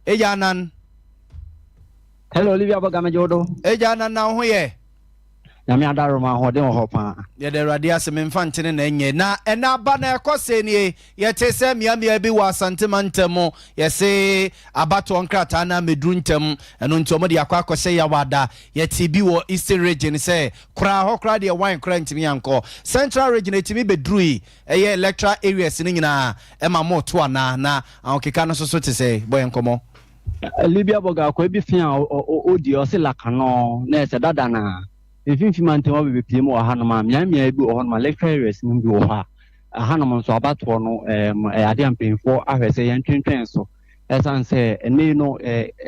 eja nan hello Olivia Bogame Jodo eja nan na ho ye na me adaro ma ho de ho pa ye de radia se memfantene na enye na ena ba na ekose ni ye te se mia bi wa sentimentam ye se abato onkrata na medruntem eno ntomo de akwa akose ya wada ye ti bi wo eastern region se kra ho kra de wine kra ntimi yanko central region etimi bedrui eye electoral areas ni nyina e ma mo to na okeka no so te se boy nkomo Libya Boga ko bi fi a odi o se lakano na se dada na if you maintain what we be mo hanoma mia bi o honoma lecturers no bi o ha hanoma so abato no ade ampemfo ahwese yan twentwen so esan se ene no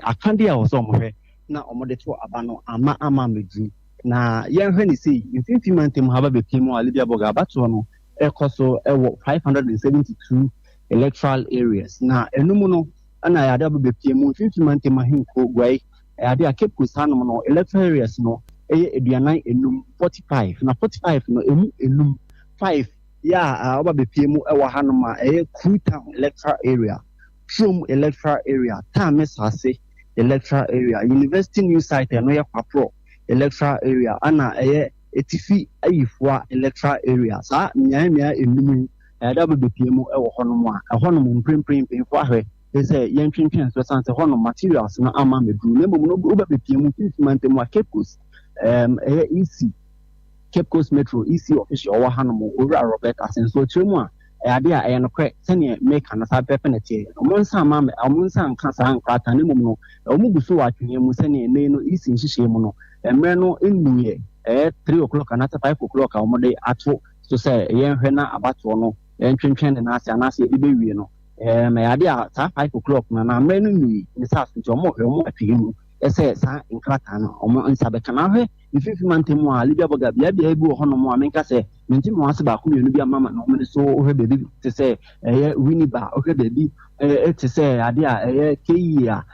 akande a wo so mo hwe na omode to aba no ama medu na yen hwe ni sei if you maintain haba be mo Libya Boga abato no ekoso ewo 572 electoral areas na enumu no ana ya da be mo if you maintain mahinko gwai ade akep kusanom no electoral areas no eduanan enum 45 na 45 no enum 5 ya oba bepie mu ewa hanoma Kuta electoral area Trum electoral area Tamesase electoral area University new site no ya kwapro electoral area ana etifi ayifua electoral area sa nya enum da bepie mu ewa honoma honom mprempren fo ahwe say yen twentwen so sanse honom materials na ama medu na mbom no oba bepie mu finfimante mu akepus EC Cape Coast Metro EC official or Hanomo Ura Robert Asenso Chimwa idea and crack senior make an aside pepenity Monsa Mamma Amunsa and Casa and Cratanimuno Omugusu at Museni Neno EC in Shishimuno and Meno in Luye 3 o'clock and after 5 o'clock our day at to say Yen Hena Abatono and Chinchen and Nasi Ibeino my idea 5 o'clock na Menu Nui in the South to more ese sa inkrata omo nsabekana hwe ififi mantemu a Libya Boga bia ebu hono amenka se menti mo ase ba ko mienu bia mama no me so hwe bebi te se winiba hwe bebi te se ade a keyi a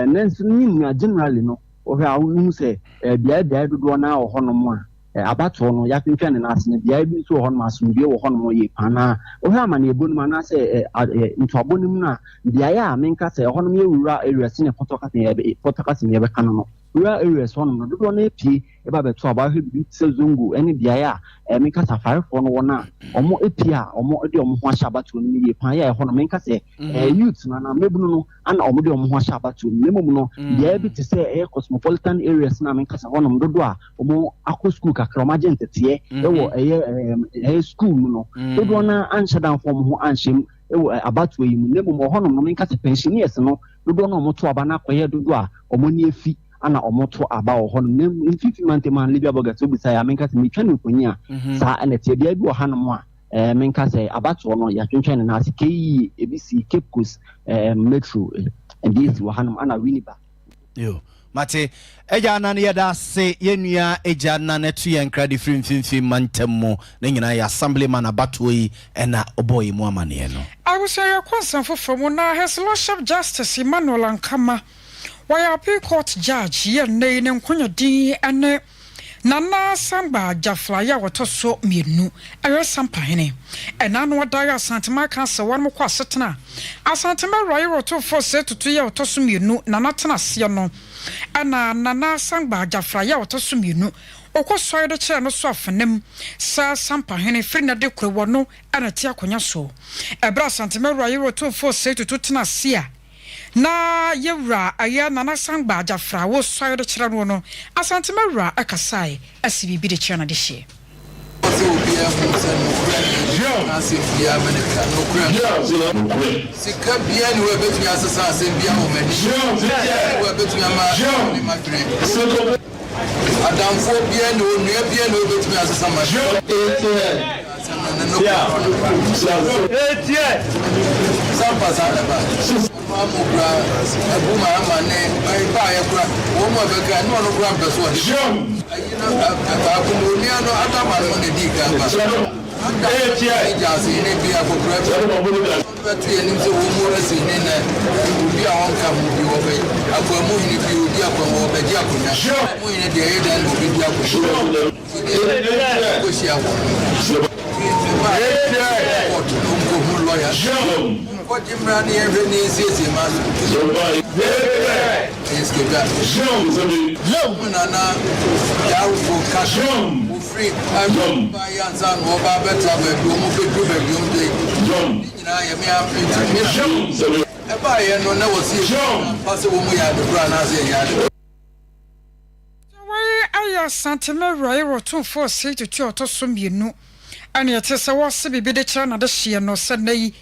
nenso nim generally no hwe a wu se bia dodo na hono mo a abato no ya twentwa ne nasene bia bi so hono asomdie wo hono mo ye pana hwe amane ebonu ma na se ntwabonim na bia ya amenka se hono me wura area sine photocopy ye be kana no rural areas one no do na pie e ba beto aba hwe bi se zungu ene dia ya me kasa farefo no wona omo epia omo de omo ho ahyabatu no ye pan ya e ho no me kasa youth na mebunu no ana omo de omo ho ahyabatu no memu no dia bi te se cosmopolitan areas na me kasa ho no dodo a omo akọ school kakra omo agent tie e wo school no dodo na anshadan fo mo ho anhyem e wo abatu yi mu memu ho no me kasa pensioners no dodo na omo to aba na akoye dodo a omo ni efi ana omoto aba ho no mfifi manteman libya boga so bisa ya menka se mitwa no konya sa ana tie bia bi ha no mo a menka se abato no ya twentwen na ase kei ebisi Cape Coast metro ndisi wo ha no ana winiba yo mate eja na ne da se yenua eja na ne to yen kradi fimfimfim mantemmo ne nyina ya assemblyman abato yi ena oboyi mu amane no I will say a question for na his lordship justice Emmanuel Ankama why appeal court judge ye ne nkonya din ene nana samba jafla ya wotoso mienu ayo sampa hene ena no da ya santema kan se won mkwa setena asantema roy woto for se tutu ya wotoso mienu nana tena se no ana nana samba jafla ya wotoso mienu okosoy de kire no so afenem sa sampa hene free na de kwewo no ana ti akonya so ebra santema roy woto for se tutu tena se na yewra aya nana sangba jafra wo soyo de kire no no asantema wra akasai asibi bi de kire na de hye sika bia ni we betu asesa asembia o mani we betu ama ni madre adamfo bia ni onua bia ni we betu asesa ma Sompa Salaba. Mamma, Abuma, my buyer, woman, no grab the sword. I will never Adam on the dick. Just in a beer for grab. But we need to move in be our own come away. I will move if you be up on the Jacob. We need the head and will be Jacob. What you run here is easy, man. Let's get that. Free. I'm by Yansan or Babetta, I buy and no never see possible we had the brand as a I Santema Roy 246 to 2 to some you know. And yet, as I was to be the channel, the she no Sunday.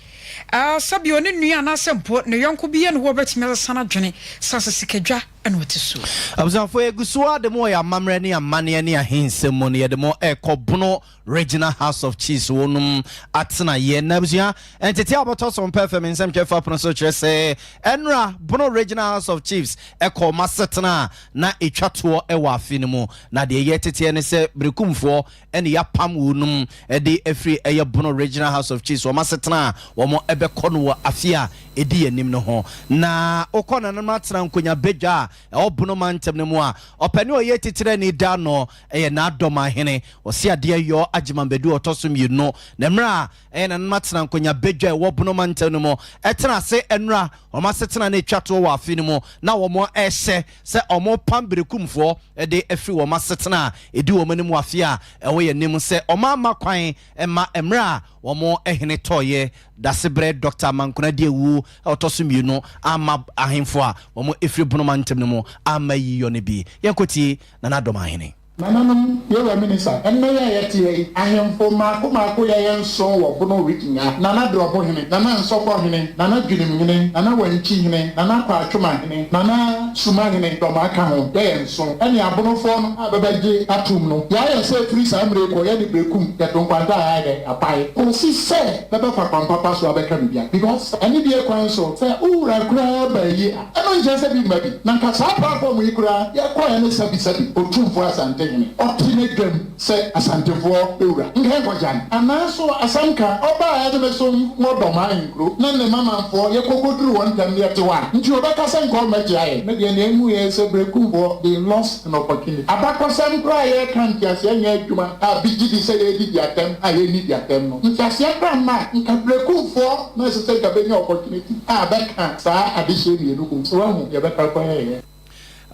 Sabioni Niana Sempo, no young could be and Robert Melisana Johnny, Sasa Sikeja, and what is so. I was on for a gusua, the more Mamreni and Mania Hinse money, the more Eco Bono, Regional House of Cheese, Wonum, Atsana Yen Nebsia, and to tell about us on performance, some Jeff up on social say, Enra, Bono Regional House of Chiefs, Eco Massatana, na a chatuo ewa finimo, na de yetiti and say, Bricum for, and the Yapam Wunum, a day a free a Bono Regional House of Chiefs, or Massatana, or more ebe konwa afia edi enim no ho na okona na matran nkonya beja obuno mantem ne mu a opani oye titire ni da no eye na adoma hene osi ade yo agima bedu otosum yino na mra eye na matran nkonya beja obuno mantem ne mu etena se enra o masetena na etwato wa afi ne mu na wo mo ehye se omo pamberekumfo ede afi wo masetena edi wo manimu afia ewo ye nim se oma makwan ema emra wo mo ehene toye dasebre Dr. Mankuna Diewu otosu mienu ama ahemfo a wo mo efri bonoma ntem ne mo ama yiyo ne bi yenkoti na nadoma hene Nananum, you're a minister, and may I yet I am for Marco and so or Bono Ricky, Nana drop him, Nana and so for him, Nana Gilim, Nana Wenchine, Nana Quachumahine, Nana Sumagine, Tomaka, and so any abono form, Ababaji, Atumno. Yaya say 3 Samre, or any Becum, that don't want a pie. Oh, she said, Papa Papa Swabaka, because any dear council say, oh, I grab a year. I don't just say, maybe, Nankasapa for me, Yakwa and Sabi, or 2 for us and Optimate them say Asantefo Eura. Ngekojan. Anaso asanka oba ade beso mo doma include. Na ne mama for ye kokoduru one time yet one. Nti obaka sanko meji aye. Me de na emu ye se brekumbo they lost an opportunity. Abako sankra ye kan tiase nya adwuma a bigidi se ye di diatem a ye ni diatem no. Nti ase kra ma nka brekumfo na se se ka be nya opportunity. A beka sa adihye ni enukum. So hu ye beka kwa ye.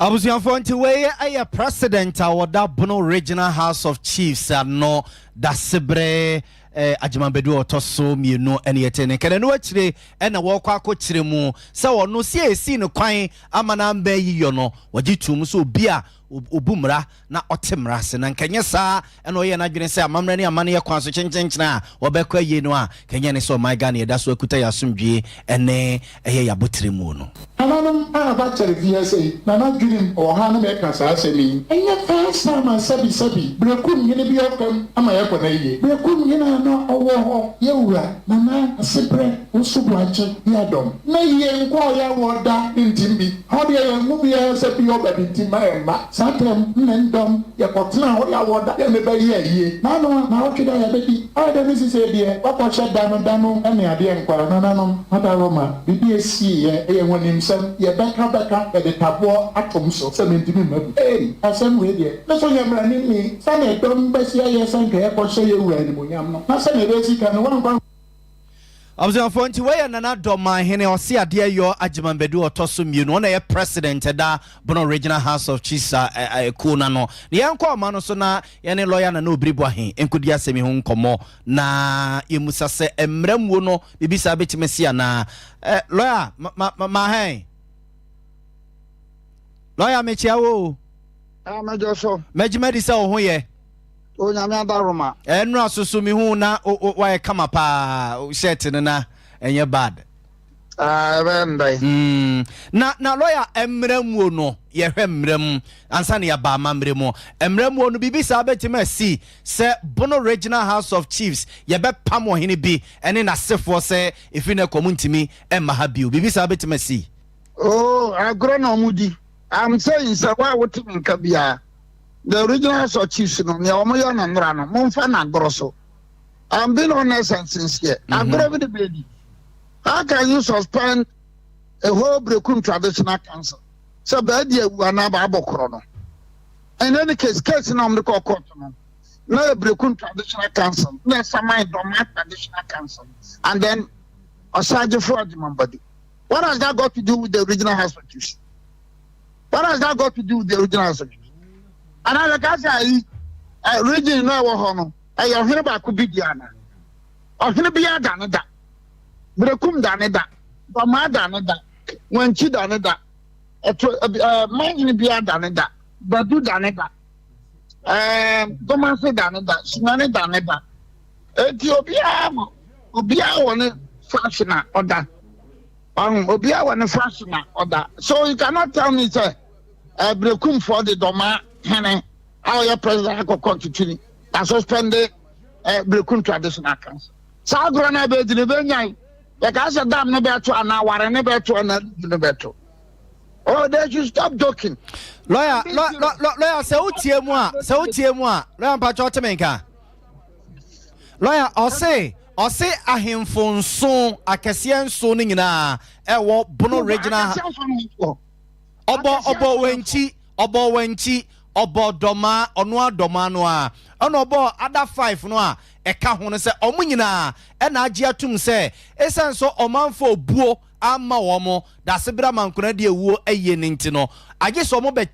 Abusianfo nti wey aye president awada Bono Regional House of Chiefs no dasebre Ajimanbedu otoso mienu ene yetene kene no akire ena wo kwa akokire mu se wono si esi ne kwan amana mba yiyo no wagitum so obi a obumra na otemra se na nkenye saa ena oye na dwene se amamra ne amane ye kwan so kyenkyenkyena wobekwa yi no a kenye ne so my Ghana ye da so akuta ya somdwe ene eye ya botire mu no Ananum aba televisa na na dwene oha na me ka saa semi enye fa sama sabi brekum yene bi opam ama ye kwana yi brekum yene na owo ho ye wura na na sebre usubuache ya dom na ye nko ya woda ntimbi ho de ye mu bi ya se bi oba ntimma emma satem ndom ye kotena ho ya woda ye me ba ye na no na otweda ya bedi ada mi sise de wakọ sheda no ene ade nkwa na nanom mata roma bibi esi ye wonim sem ye beka ye de tabo atom so se mentimi mabu asem we de na so ye mra ni mi sa na dom ba si ye san ka ye ko hye ye wura ni monyam no na se na be si ka no wan Abusianfo nti wey nana doma hene ose ade yo Ajimanbedu otoso mienu na ye president da Bono Regional House of Chiefs kuna no ye nko ma no so na ye ne lawyer na obiribo ahen enkodi asemi ho nkomo na yemusa se emramuo no bibisa betimesi na lawyer ma hen lawyer mechiawo mejoso mejimedi se ho ye o nyame adaroma enra soso mi hu na wa kama pa shirt na enye bad na lawyer emramuo no ye hwe mram ansa na ya ba mamremu emramuo no bibisa betima si se Bono Regional House of Chiefs ye be pamo hene bi ene na sefo se ifi na community emma ha bi bibisa betima si agro na omudi I'm saying say why would you kabia the Regional House of Chiefs no me omoyo na nra no momfa na grosso. I'm being honest and sincere. I'm going to be. How can you suspend a whole Brekum Traditional Council? So bad you are now Babokrono. In any case in the court no Brekum Traditional Council, no Samai Doma Traditional Council, and then Osaje for Ajimanbedu. What has that got to do with the Regional House of Chiefs? What has that got to do with the Regional House of Chiefs? And I like I region no hono. I hear about Kubidiana. Or Hinabia Danada. Brekum Danada. Bama Danada. When Chi Danada. Mine Bia Danada. Badu Danada. Domase Danada. Sinane Danada. Ethiopia. Obia one fashion or that. Obia one fashion or that. So you cannot tell me, sir, Brekum for the Doma. How your president could continue and suspend the Brekum Traditional Council. Sagrana be the Yakasa dam no better and now are never to another better. Oh, they should stop joking. Lawyer, say Utiemwa, Lawyer Pachotemenka. Lawyer, or say ahemfo so akese nso ni nyina ewo Bono Regional obo wenchi obodoma ono adoma no a ono obo ada 5 no a eka ho no se omo nyina e na age atum se esan so omanfo obuo ama wo mo da sebra mankona de ewuo eye ne nti no age so mo be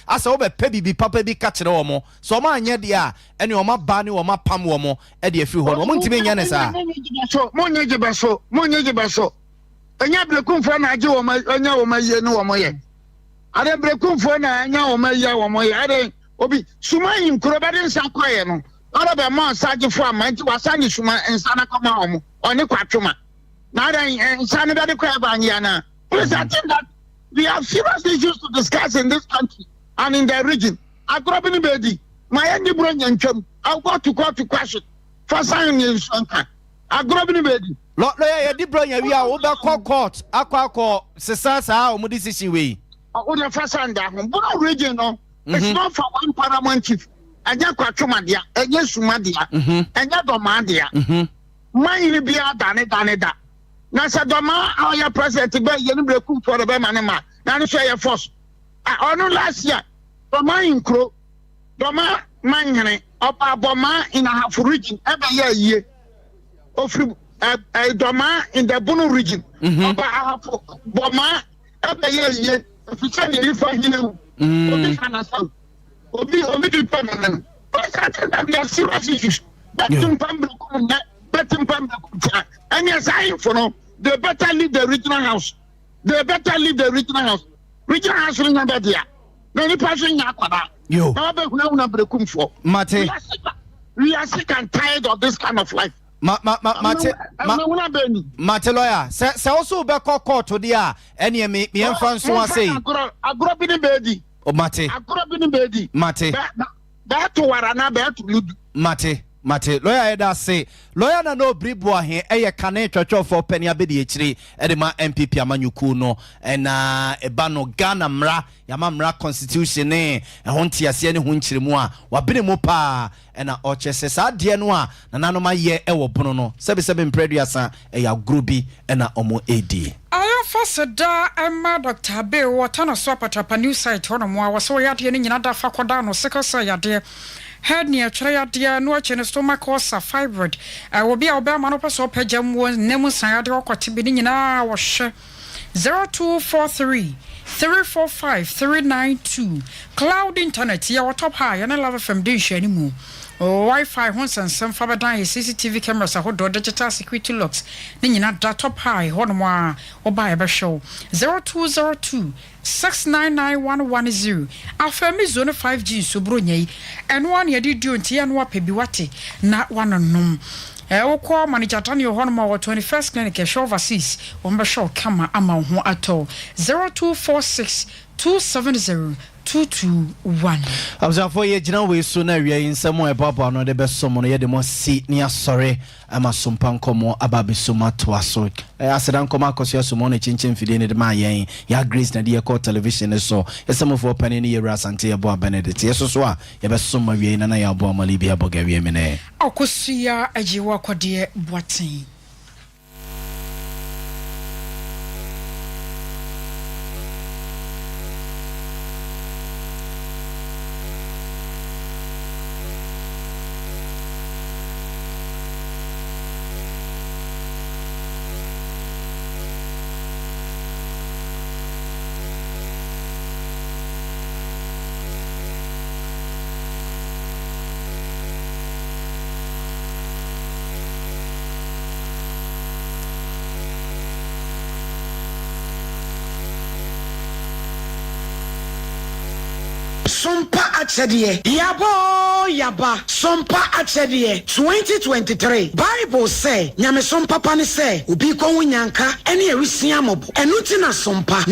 asa wo be pa bibi papa bi ka kire wo mo so mo anye de a ene wo ma ba ne wo ma pam wo mo e de afi ho no mo ntimi nya ne sa mo nyeje beso enya Brekum fo na age wo ma enya wo ma ye ne wo mo ye ade Brekum fo na anya wo ma ye wo mo ye ade obi suma yin kuro ba den sa kwaye no ora be mo saje fo ama nti wasani suma ensa na kama wo mo oni kwatwoma na ade ensa ne be de kwaye ba anya na please I think that we have serious issues to discuss in this country and in the region. I grew up in Bedi. My any brain and chum. I'll go to court to question. For signing in Sompa. I grew up in Bedi. Lawyer, you did bring we are over court. Aqua Sesasa or Modisi way. Oh, the first and that one region. It's not for one paramount chief. And Yaquachumadia, and yes, Sumadia, and Yadomadia. Mine be a Daneda. Nasa doma our president be ye no Brekum for the manema na no share force ono last year doma inkro doma manhene opa boma in a half region ebe ye ofri doma in the Bono region opa half boma ebe ye official the for him obi kana sam obi the permanent but that we are serious issues but and yes I for no they better leave the regional house regional house in Nigeria na ni person nya kwada yo na be huna brekum for Mate we are sick and tired of this kind of life. Mate lawyer, say also be court to dia any me enfan so say. Agro bi ni bedi. O mate. Agro bi ni bedi. Mate. Ba to warana ba to ludu. Mate lawyer da say lawyer na no bribo ahe eye kane twetwo for pani abedi ekire e ma MPP amanyuku no na eba no Ghana mra yama mra constitution ne ho ntiase ne ho nkiremu a wabene mu pa na ochese sa de no a nananom aye e wo bono no sebe mpreduasa e ya grobi na omo edi ayo fasada emma Dr. Abe wotana so patapa new site hono mo a wo so yade ne nyina da fa koda no sekasa yade hernia chreadia no achene stomach ulcer fibroid will be oba mano person pejam won nemu san de okote bi nyina wo hye 0243 345 392 cloud internet ya top high and love FM din hwani mu Wi-Fi honsan some fabadan CCTV cameras ahodo digital security locks ni nyina da top high hono a oba e be show 0202 6991110 afami zone 5G so bronyai eno an yedi duonti eno apebi wate na wanonom wokọ manijatani hono ma 21st clinic show overseas wombe show kama ama ho ato 0246 270 221 Abzafo ye gina we so na wi nsemo e papa no de besomo no ye de mo si ni asore ama Sompa nkomo ababe soma to aso asedan koma akoso somo no chinchin fide ne de ma yen ya Grace na de call television so yesemo for pani ne yewra asante ye bo Benedict yeso so a ye besoma wi na ya bo amali bia boga wi mene akosia ajiwa kwade boatin Sompa achedie yaba Sompa achedie 2023 Bible say nyame Sompa pa ne say obi ko hunyanka ene awisia mobo enu ti na Sompa